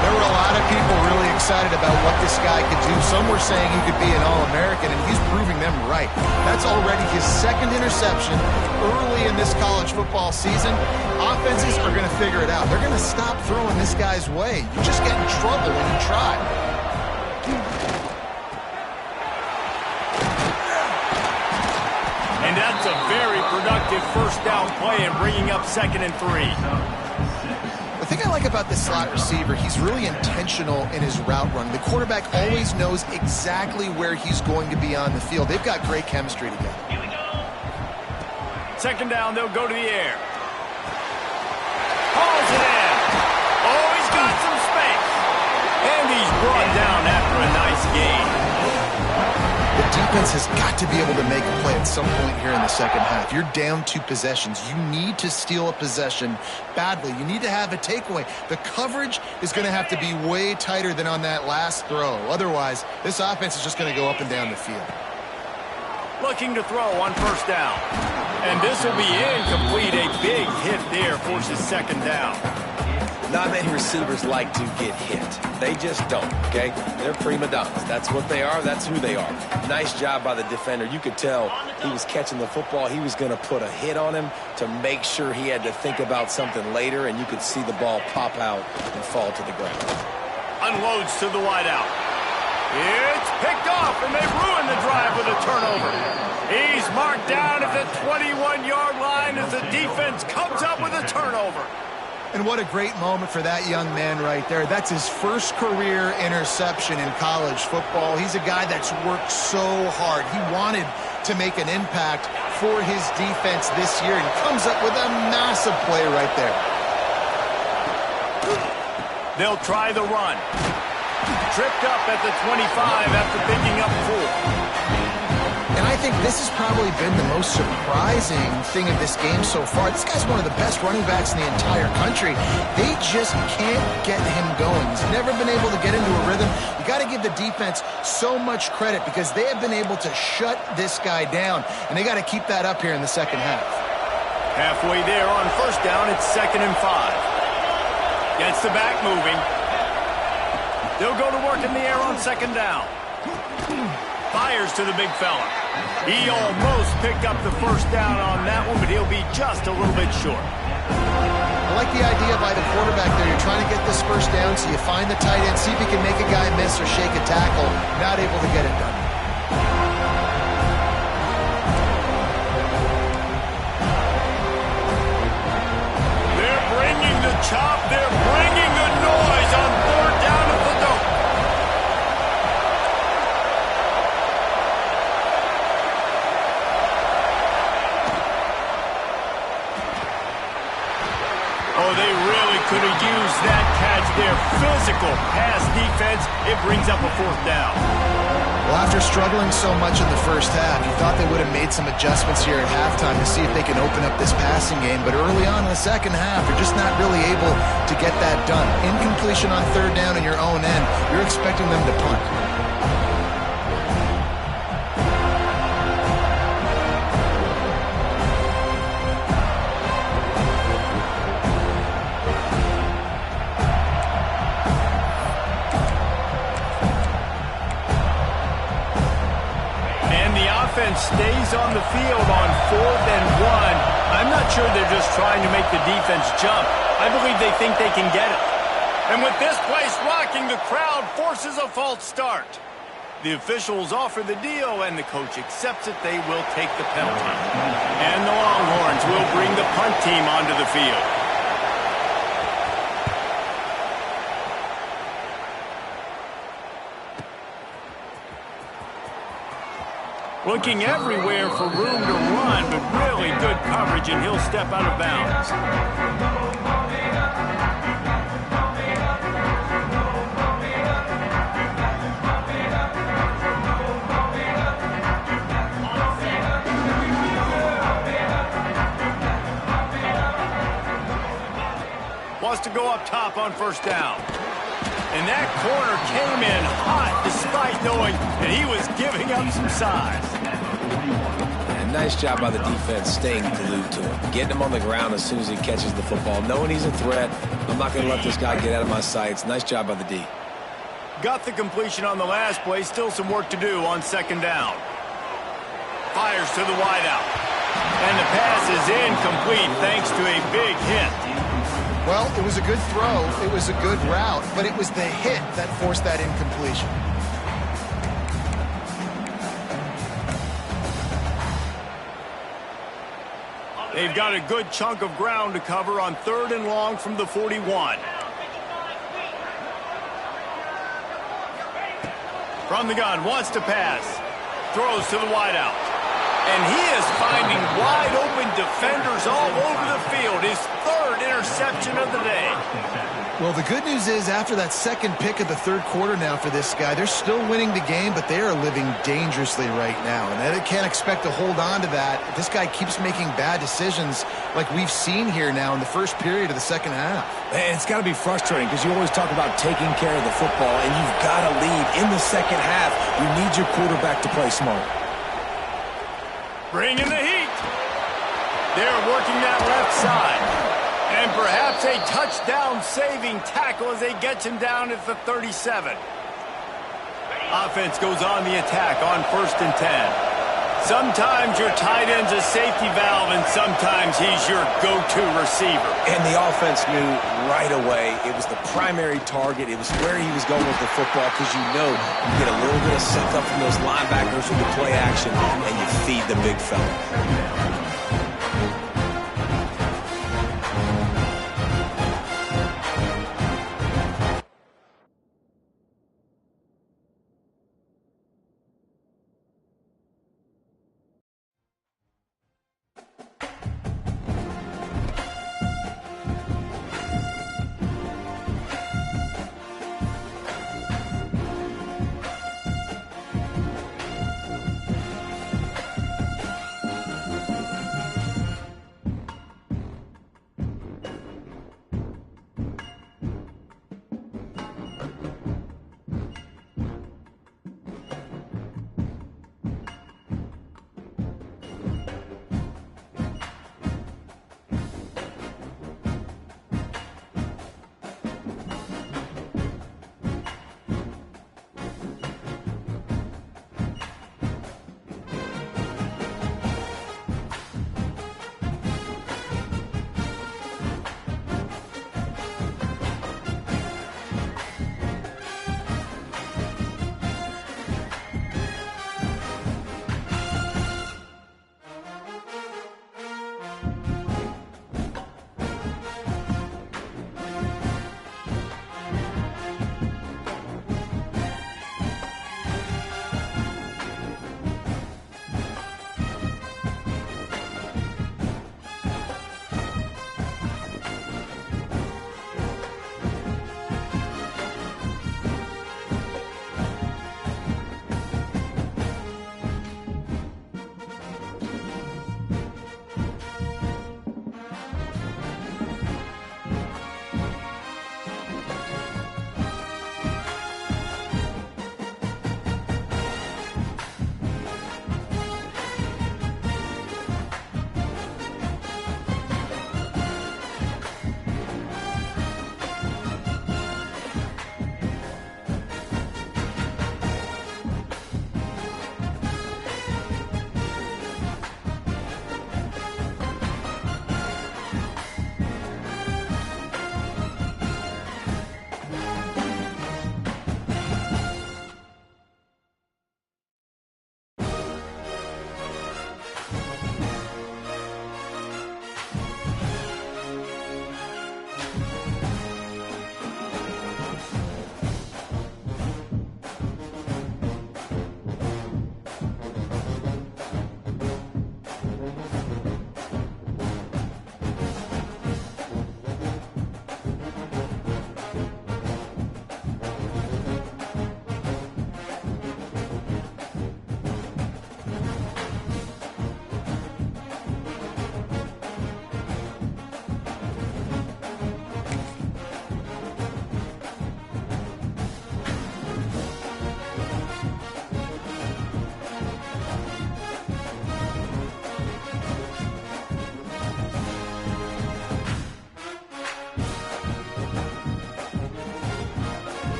There were a lot of people really excited about what this guy could do. Some were saying he could be an All-American, and he's proving them right. That's already his 2nd interception early in this college football season, offenses are going to figure it out. They're going to stop throwing this guy's way. You just get in trouble when you try. And that's a very productive first down play and bringing up 2nd and 3. The thing I like about this slot receiver, he's really intentional in his route run. The quarterback always knows exactly where he's going to be on the field. They've got great chemistry together. 2nd down, they'll go to the air. Hauls it in. Oh, he's got some space. And he's brought down after a nice gain. The defense has got to be able to make a play at some point here in the second half. You're down 2 possessions. You need to steal a possession badly. You need to have a takeaway. The coverage is going to have to be way tighter than on that last throw. Otherwise, this offense is just going to go up and down the field. Looking to throw on 1st down. And this will be incomplete. A big hit there forces 2nd down. Not many receivers like to get hit. They just don't, okay? They're prima donnas. That's what they are. That's who they are. Nice job by the defender. You could tell he was catching the football. He was going to put a hit on him to make sure he had to think about something later, and you could see the ball pop out and fall to the ground. Unloads to the wideout. It's picked off, and they ruin the drive with a turnover. He's marked down at the 21-yard line as the defense comes up with a turnover. And what a great moment for that young man right there. That's his first career interception in college football. He's a guy that's worked so hard. He wanted to make an impact for his defense this year and comes up with a massive play right there. They'll try the run. Tripped up at the 25 after picking up 4. And I think this has probably been the most surprising thing of this game so far. This guy's one of the best running backs in the entire country. They just can't get him going. He's never been able to get into a rhythm. You got to give the defense so much credit because they have been able to shut this guy down, and they got to keep that up here in the second half. Halfway there on 1st down, it's 2nd and 5. Gets the back moving. They'll go to work in the air on 2nd down. Fires to the big fella. He almost picked up the 1st down on that one, but he'll be just a little bit short. I like the idea by the quarterback there. You're trying to get this 1st down, so you find the tight end, see if he can make a guy miss or shake a tackle. Not able to get it done. They're bringing the chop. They're bringing the noise on 4th down at the dope. Oh, they really could have used that catch there. Physical pass defense. It brings up a 4th down. Well, after struggling so much in the first half, you thought they would have made some adjustments here at halftime to see if they can open up this passing game. But early on in the second half, you're just not really able to get that done. Incompletion on 3rd down in your own end. You're expecting them to punt. Stays on the field on 4th and 1. I'm not sure they're just trying to make the defense jump. I believe they think they can get it. And with this place rocking, the crowd forces a false start. The officials offer the deal, and the coach accepts it. They will take the penalty. And the Longhorns will bring the punt team onto the field. Looking everywhere for room to run, but really good coverage, and he'll step out of bounds. Wants to go up top on 1st down. And that corner came in hot despite knowing that he was giving up some size. And nice job by the defense staying glued to him. Getting him on the ground as soon as he catches the football. Knowing he's a threat. I'm not going to let this guy get out of my sights. Nice job by the D. Got the completion on the last play. Still some work to do on 2nd down. Fires to the wideout. And the pass is incomplete thanks to a big hit. Well, it was a good throw, it was a good route, but it was the hit that forced that incompletion. They've got a good chunk of ground to cover on 3rd and long from the 41. From the gun, wants to pass. Throws to the wideout. And he is finding wide-open defenders all over the field. His 3rd interception of the day. Well, the good news is after that second pick of the 3rd quarter now for this guy, they're still winning the game, but they are living dangerously right now. And they can't expect to hold on to that. This guy keeps making bad decisions like we've seen here now in the first period of the second half. And it's got to be frustrating because you always talk about taking care of the football, and you've got to lead in the second half. You need your quarterback to play smart. Bring in the heat. They're working that left side. And perhaps a touchdown-saving tackle as they get him down at the 37. Offense goes on the attack on 1st and 10. Sometimes your tight end's a safety valve, and sometimes he's your go-to receiver. And the offense knew right away it was the primary target. It was where he was going with the football because you know you get a little bit of sync up from those linebackers with the play action, and you feed the big fella.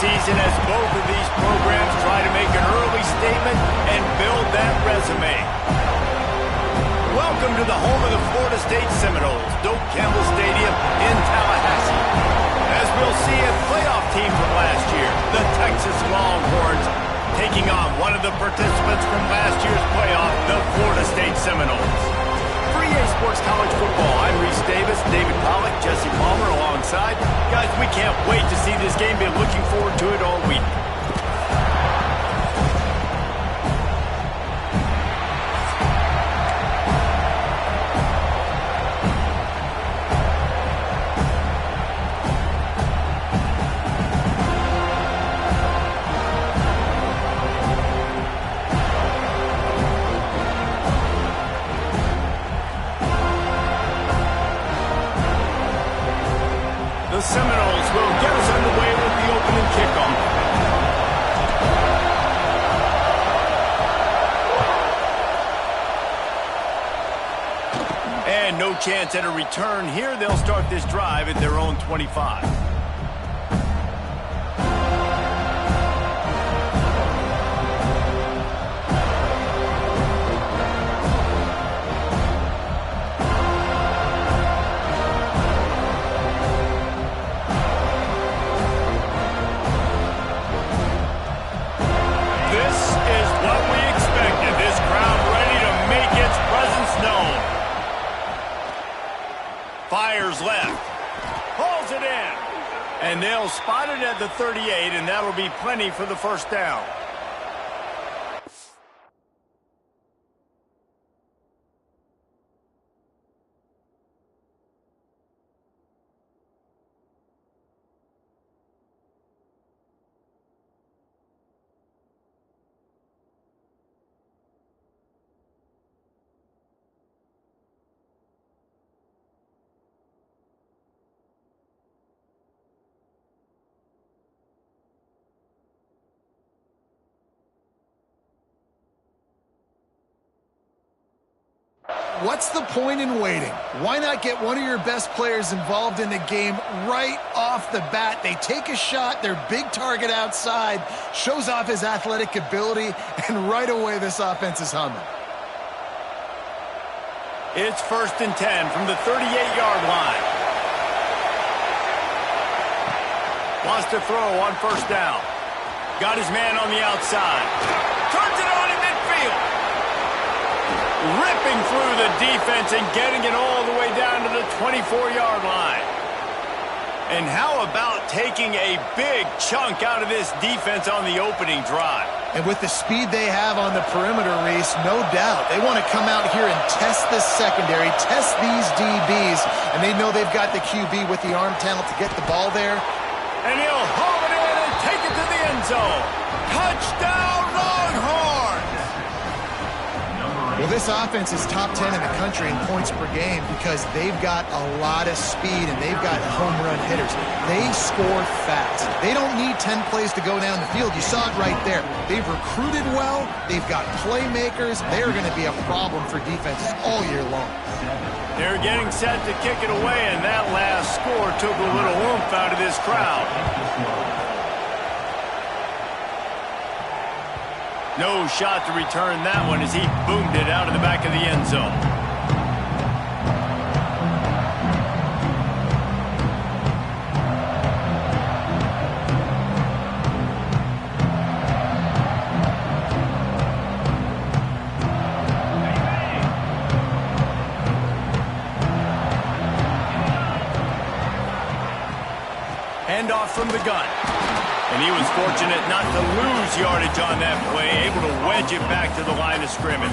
Season as both of these programs try to make an early statement and build that resume. Welcome to the home of the Florida State Seminoles, Doak Campbell Stadium in Tallahassee. As we'll see, a playoff team from last year, the Texas Longhorns, taking on one of the participants from last year's playoff, the Florida State Seminoles. For EA Sports College Football, I'm Reese Davis, David Pollack, Jesse Palmer alongside. Guys, we can't wait to see this game. Been looking forward to it all week. Seminoles will get us underway with the opening kickoff. And no chance at a return here. They'll start this drive at their own 25. Fires left. Pulls it in. And they'll spot it at the 38, and that'll be plenty for the first down. What's the point in waiting? Why not get one of your best players involved in the game right off the bat? They take a shot, their big target outside, shows off his athletic ability, and right away this offense is humming. It's 1st and 10 from the 38-yard line. Wants to throw on 1st down. Got his man on the outside. Turns it on in midfield. Ripping through the defense and getting it all the way down to the 24-yard line. And how about taking a big chunk out of this defense on the opening drive? And with the speed they have on the perimeter, Reese, no doubt, they want to come out here and test this secondary, test these DBs, and they know they've got the QB with the arm talent to get the ball there. And he'll haul it in and take it to the end zone. Touchdown, Longhorns! Well, this offense is top 10 in the country in points per game because they've got a lot of speed and they've got home run hitters. They score fast. They don't need 10 plays to go down the field. You saw it right there. They've recruited well. They've got playmakers. They're going to be a problem for defenses all year long. They're getting set to kick it away, and that last score took a little oomph out of this crowd. No shot to return that one as he boomed it out of the back of the end zone. Handoff from the gun. And he was fortunate not to lose yardage on that play, able to wedge it back to the line of scrimmage.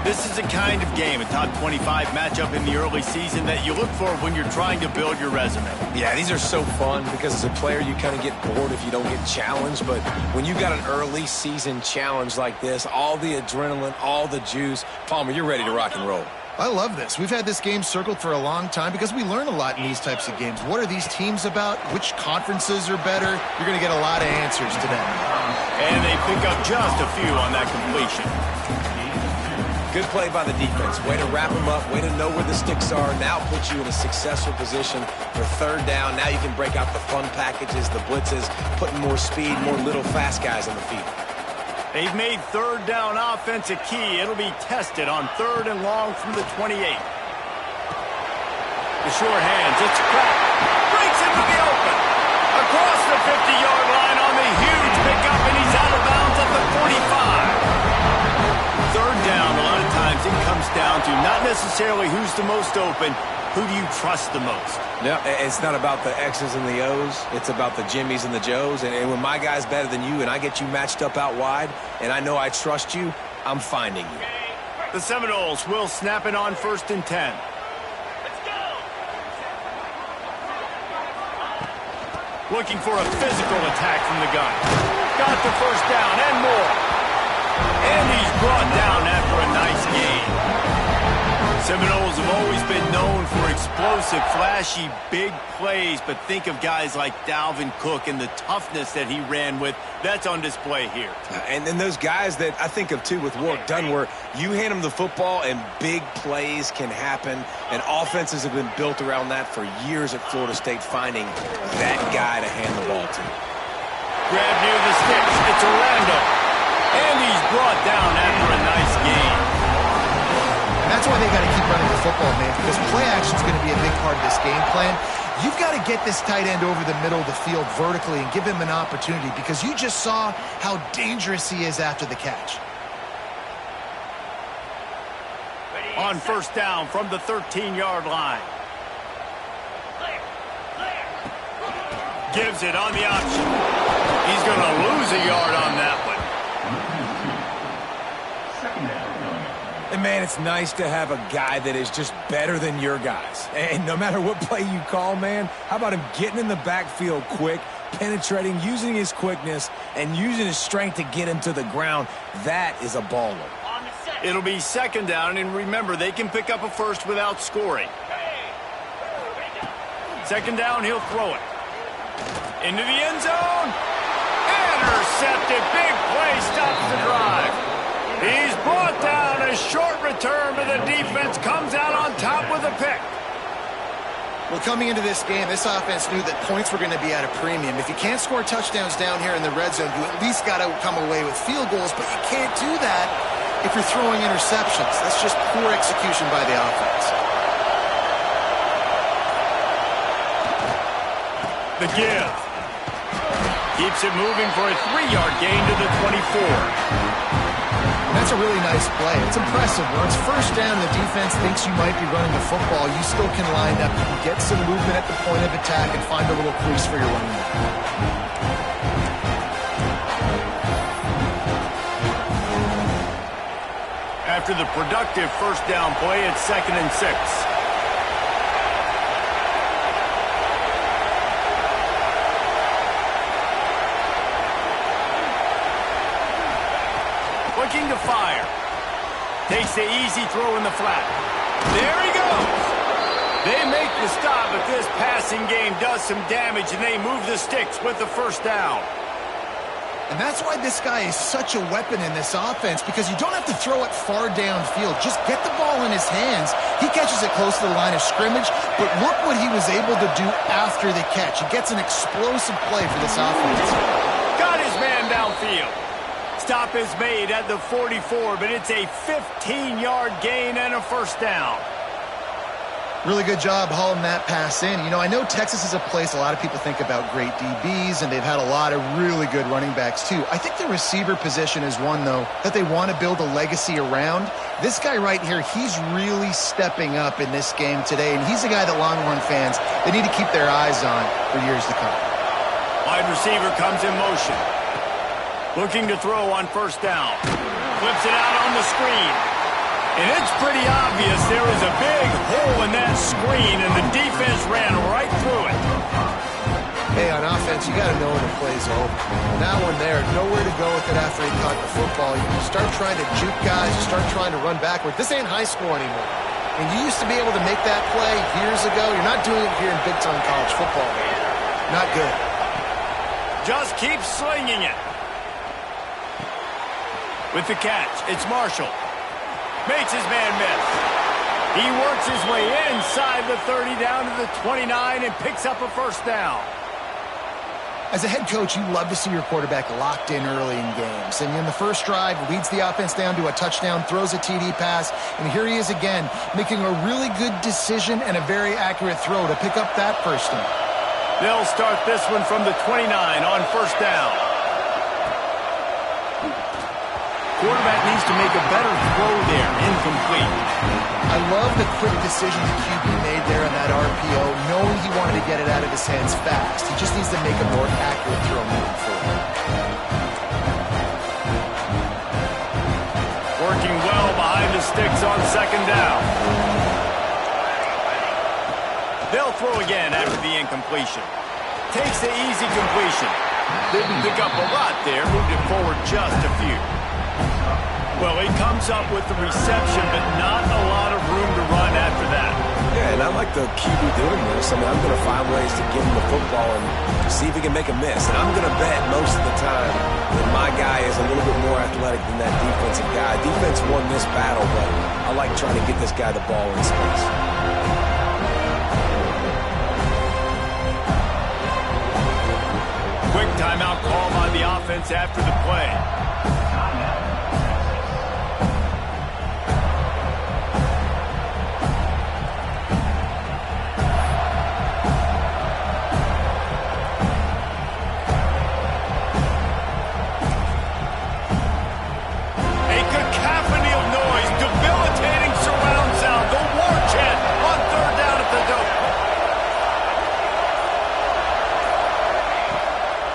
This is the kind of game, a top 25 matchup in the early season, that you look for when you're trying to build your resume. Yeah, these are so fun because as a player, you kind of get bored if you don't get challenged. But when you got an early season challenge like this, all the adrenaline, all the juice, Palmer, you're ready to rock and roll. I love this. We've had this game circled for a long time because we learn a lot in these types of games. What are these teams about? Which conferences are better? You're going to get a lot of answers today. And they pick up just a few on that completion. Good play by the defense. Way to wrap them up. Way to know where the sticks are. Now puts you in a successful position for third down. Now you can break out the fun packages, the blitzes, putting more speed, more little fast guys on the field. They've made third down offense a key. It'll be tested on 3rd and long from the 28. The sure hands, it's cracked. Breaks into the open. Across the 50-yard line on the huge pickup, and he's out of bounds at the 45. Third down, a lot of times it comes down to not necessarily who's the most open, who do you trust the most? Yeah, it's not about the X's and the O's. It's about the Jimmys and the Joes. And when my guy's better than you and I get you matched up out wide and I know I trust you, I'm finding you. The Seminoles will snap it on 1st and 10. Let's go. Looking for a physical attack from the gun. Got the first down and more. And he's brought down after a nice gain. Seminoles have always been known for explosive, flashy, big plays, but think of guys like Dalvin Cook and the toughness that he ran with. That's on display here. And then those guys that I think of, too, with Warwick Dunn, where you hand them the football and big plays can happen, and offenses have been built around that for years at Florida State, finding that guy to hand the ball to. Grab near the sticks. It's Orlando. And he's brought down after a nice gain. That's why they got to keep running the football, man, because play action is going to be a big part of this game plan. You've got to get this tight end over the middle of the field vertically and give him an opportunity, because you just saw how dangerous he is after the catch. On 1st down from the 13-yard line. Gives it on the option. He's going to lose a yard on that one. And, man, it's nice to have a guy that is just better than your guys. And no matter what play you call, man, how about him getting in the backfield quick, penetrating, using his quickness, and using his strength to get him to the ground? That is a baller. It'll be 2nd down, and remember, they can pick up a first without scoring. 2nd down, he'll throw it. Into the end zone. Intercepted. Big play stops the drive. He's brought down. A short return, but the defense comes out on top with a pick. Well, coming into this game, this offense knew that points were going to be at a premium. If you can't score touchdowns down here in the red zone, you at least got to come away with field goals, but you can't do that if you're throwing interceptions. That's just poor execution by the offense. The give. Keeps it moving for a 3-yard gain to the 24. That's a really nice play. It's impressive. When it's 1st down, the defense thinks you might be running the football. You still can line up. You can get some movement at the point of attack and find a little crease for your running back. After the productive 1st down play, it's 2nd and 6. Looking to fire. Takes the easy throw in the flat. There he goes. They make the stop, but this passing game does some damage, and they move the sticks with the 1st down. And that's why this guy is such a weapon in this offense, because you don't have to throw it far downfield. Just get the ball in his hands. He catches it close to the line of scrimmage, but look what he was able to do after the catch. He gets an explosive play for this offense. Got his man downfield. Stop is made at the 44, but it's a 15-yard gain and a first down. Really good job hauling that pass in. You know, I know Texas is a place a lot of people think about great DBs, and they've had a lot of really good running backs too. I think the receiver position is one, though, that they want to build a legacy around. This guy right here, he's really stepping up in this game today, and he's a guy that Longhorn fans, they need to keep their eyes on for years to come. Wide receiver comes in motion. Looking to throw on first down. Flips it out on the screen. And it's pretty obvious there is a big hole in that screen, and the defense ran right through it. Hey, on offense, you got to know when the play's over. That one there, nowhere to go with it after he caught the football. You start trying to juke guys, you start trying to run backward. This ain't high school anymore. And you used to be able to make that play years ago. You're not doing it here in big-time college football. Not good. Just keep slinging it. With the catch, it's Marshall. Makes his man miss. He works his way inside the 30 down to the 29 and picks up a first down. As a head coach, you love to see your quarterback locked in early in games. And in the first drive, leads the offense down to a touchdown, throws a TD pass, and here he is again, making a really good decision and a very accurate throw to pick up that first down. They'll start this one from the 29 on first down. Quarterback needs to make a better throw there. Incomplete. I love the quick decision the QB made there on that RPO, knowing he wanted to get it out of his hands fast. He just needs to make a more accurate throw moving forward. Working well behind the sticks on second down. They'll throw again after the incompletion. Takes the easy completion. Didn't pick up a lot there. Moved it forward just a few. Well, he comes up with the reception, but not a lot of room to run after that. Yeah, and I like the QB doing this. I mean, I'm going to find ways to get him the football and see if he can make a miss. And I'm going to bet most of the time that my guy is a little bit more athletic than that defensive guy. Defense won this battle, but I like trying to get this guy the ball in space. Quick timeout call by the offense after the play.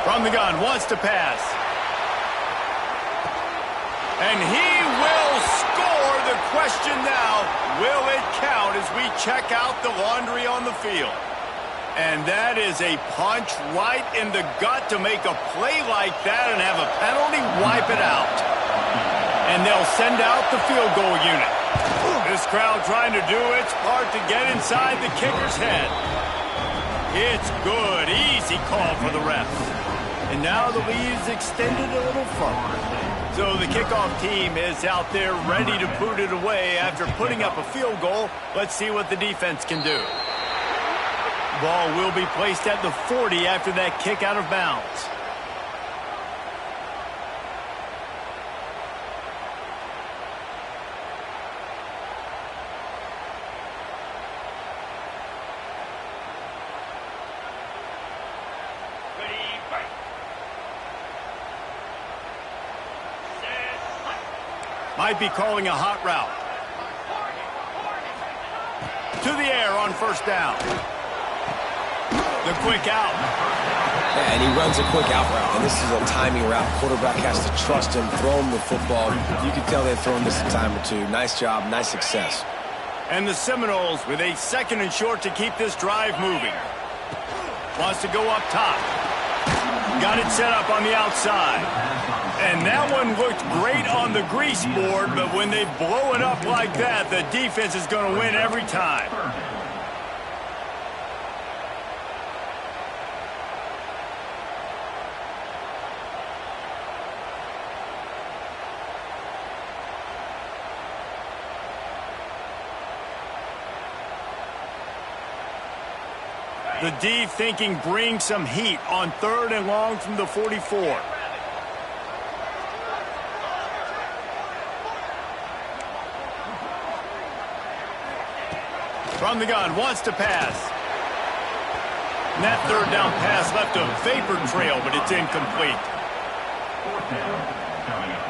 From the gun, wants to pass. And he will score. The question now, will it count as we check out the laundry on the field? And that is a punch right in the gut to make a play like that and have a penalty wipe it out. And they'll send out the field goal unit. This crowd trying to do its part to get inside the kicker's head. It's good. Easy call for the refs. And now the lead is extended a little further. So the kickoff team is out there ready to put it away after putting up a field goal. Let's see what the defense can do. Ball will be placed at the 40 after that kick out of bounds. Might be calling a hot route. To the air on first down. The quick out. Yeah, and he runs a quick out route, and this is a timing route. Quarterback has to trust him, throw him the football. You can tell they've thrown this a time or two. Nice job, nice success. And the Seminoles with a second and short to keep this drive moving. Wants to go up top. Got it set up on the outside. And that one looked great on the grease board, but when they blow it up like that, the defense is going to win every time. The D thinking bring some heat on 3rd and long from the 44. From the gun, wants to pass. And that third down pass left a vapor trail, but it's incomplete. Fourth down coming up.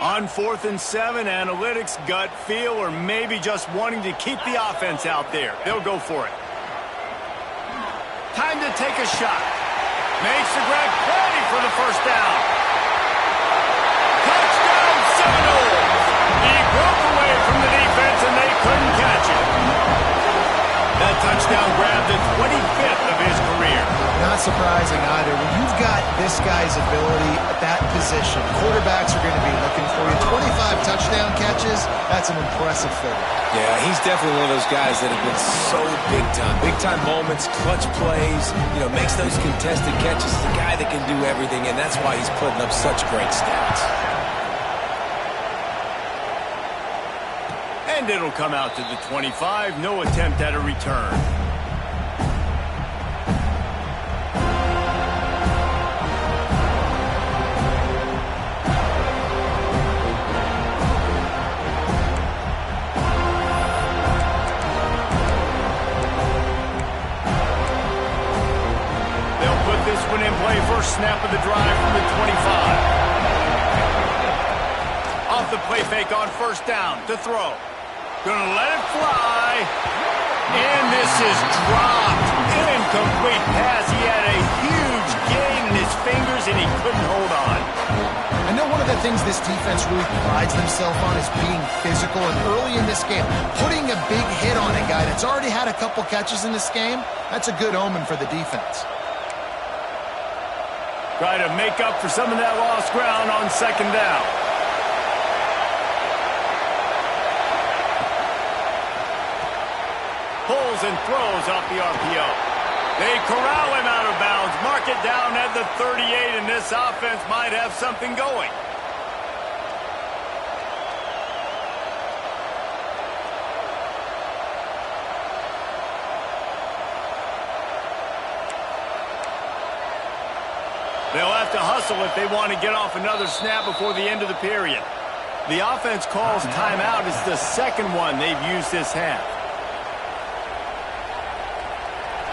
On 4th and 7, analytics, gut feel, or maybe just wanting to keep the offense out there. They'll go for it. Time to take a shot. Makes the grab, ready for the first down. Touchdown, Seminoles! He broke away from the defense and they couldn't catch it. That touchdown grabbed the 25th of his career. Not surprising either. When you've got this guy's ability at that position, quarterbacks are going to be looking for you. 25 touchdown catches, that's an impressive figure. Yeah, he's definitely one of those guys that have been so big time. Big time moments, clutch plays, makes those contested catches. He's a guy that can do everything, and that's why he's putting up such great stats. And it'll come out to the 25. No attempt at a return. They'll put this one in play. First snap of the drive from the 25. Off the play fake on first down to throw. Gonna let it fly. And this is dropped. Incomplete pass. He had a huge gain in his fingers and he couldn't hold on. I know one of the things this defense really prides themselves on is being physical, and early in this game, putting a big hit on a guy that's already had a couple catches in this game, that's a good omen for the defense. Try to make up for some of that lost ground on second down. Pulls and throws off the RPO. They corral him out of bounds. Mark it down at the 38, and this offense might have something going. They'll have to hustle if they want to get off another snap before the end of the period. The offense calls timeout. It's the second one they've used this half.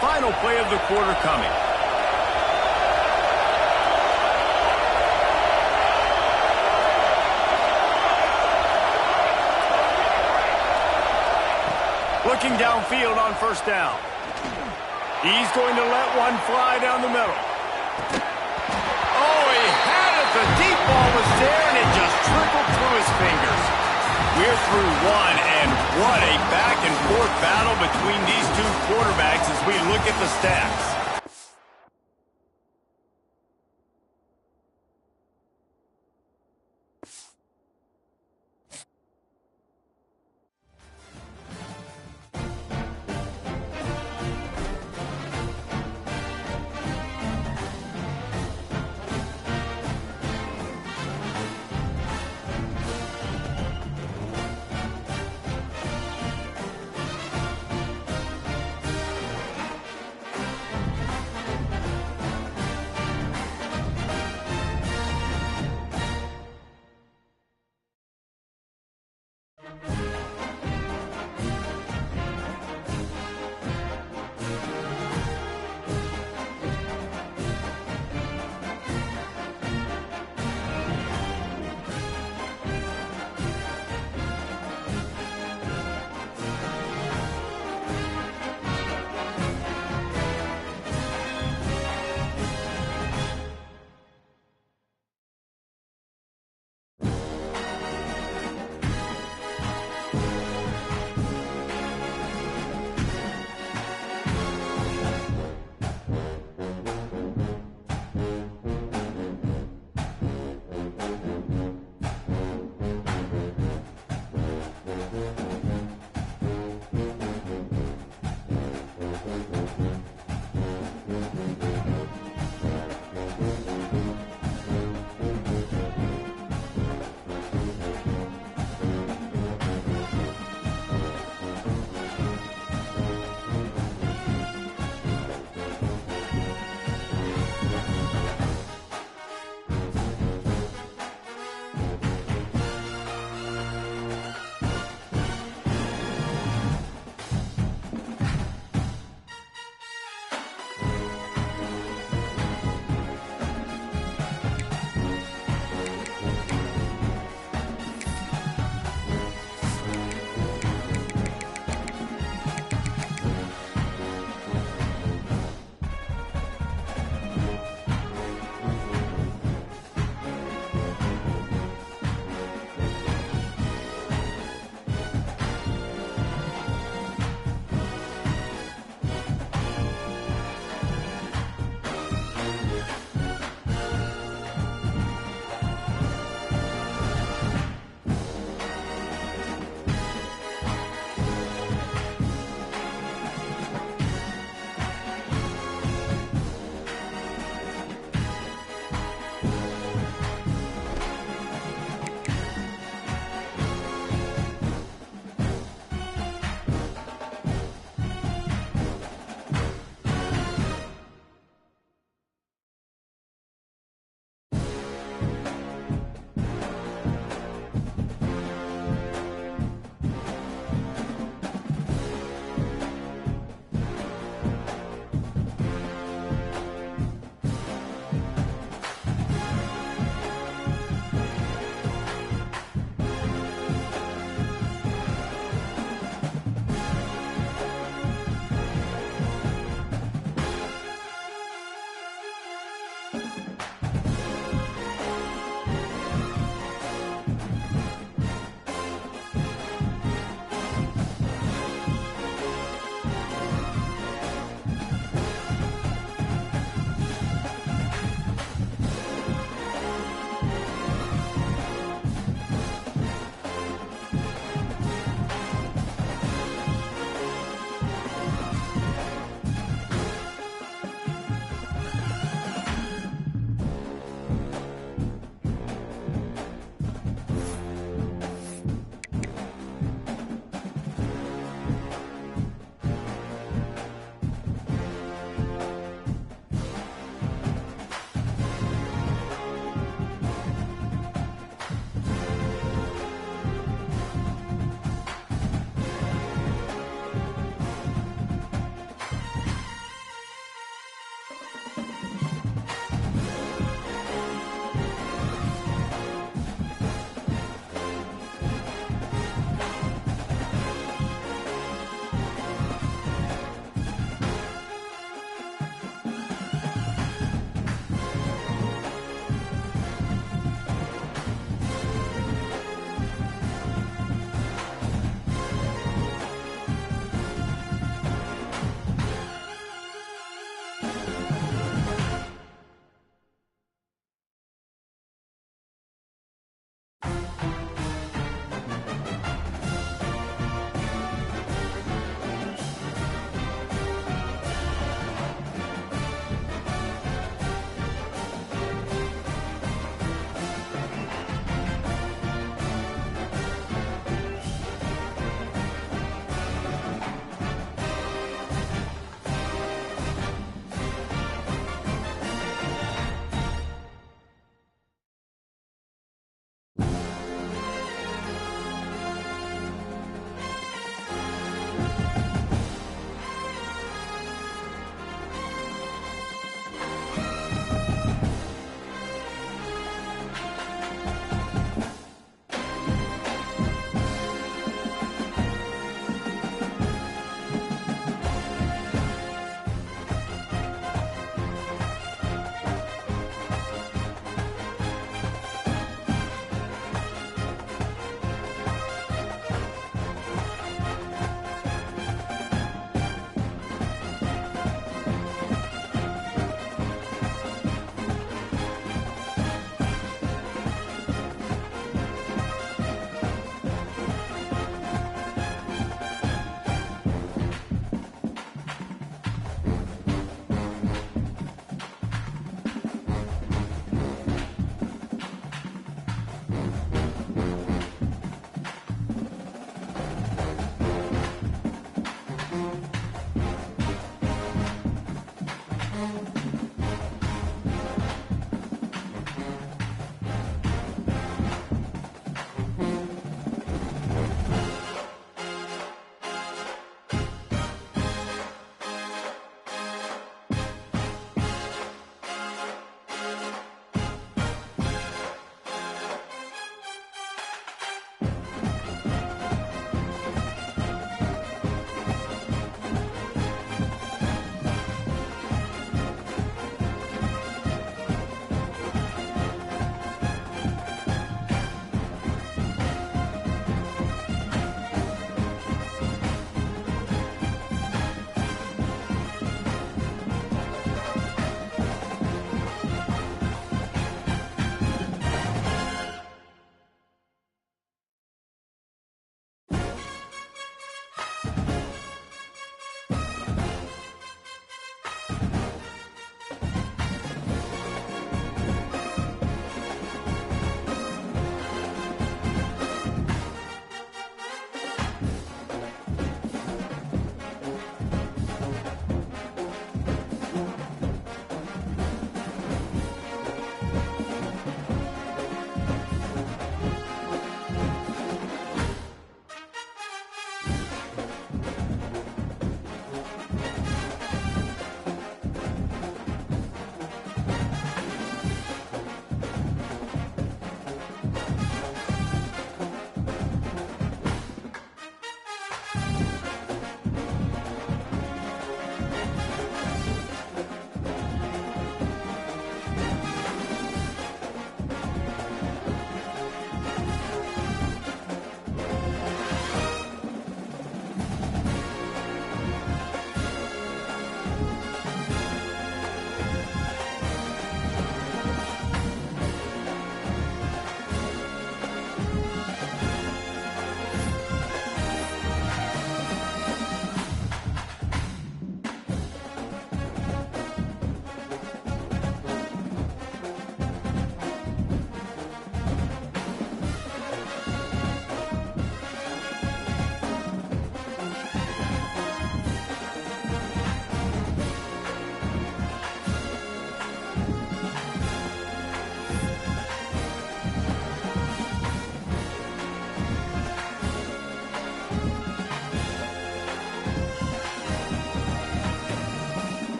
Final play of the quarter coming. Looking downfield on first down. He's going to let one fly down the middle. Oh, he had it. The deep ball was there, and it just trickled through his fingers. We're through one, and what a back-and-forth battle between these two quarterbacks as we look at the stats.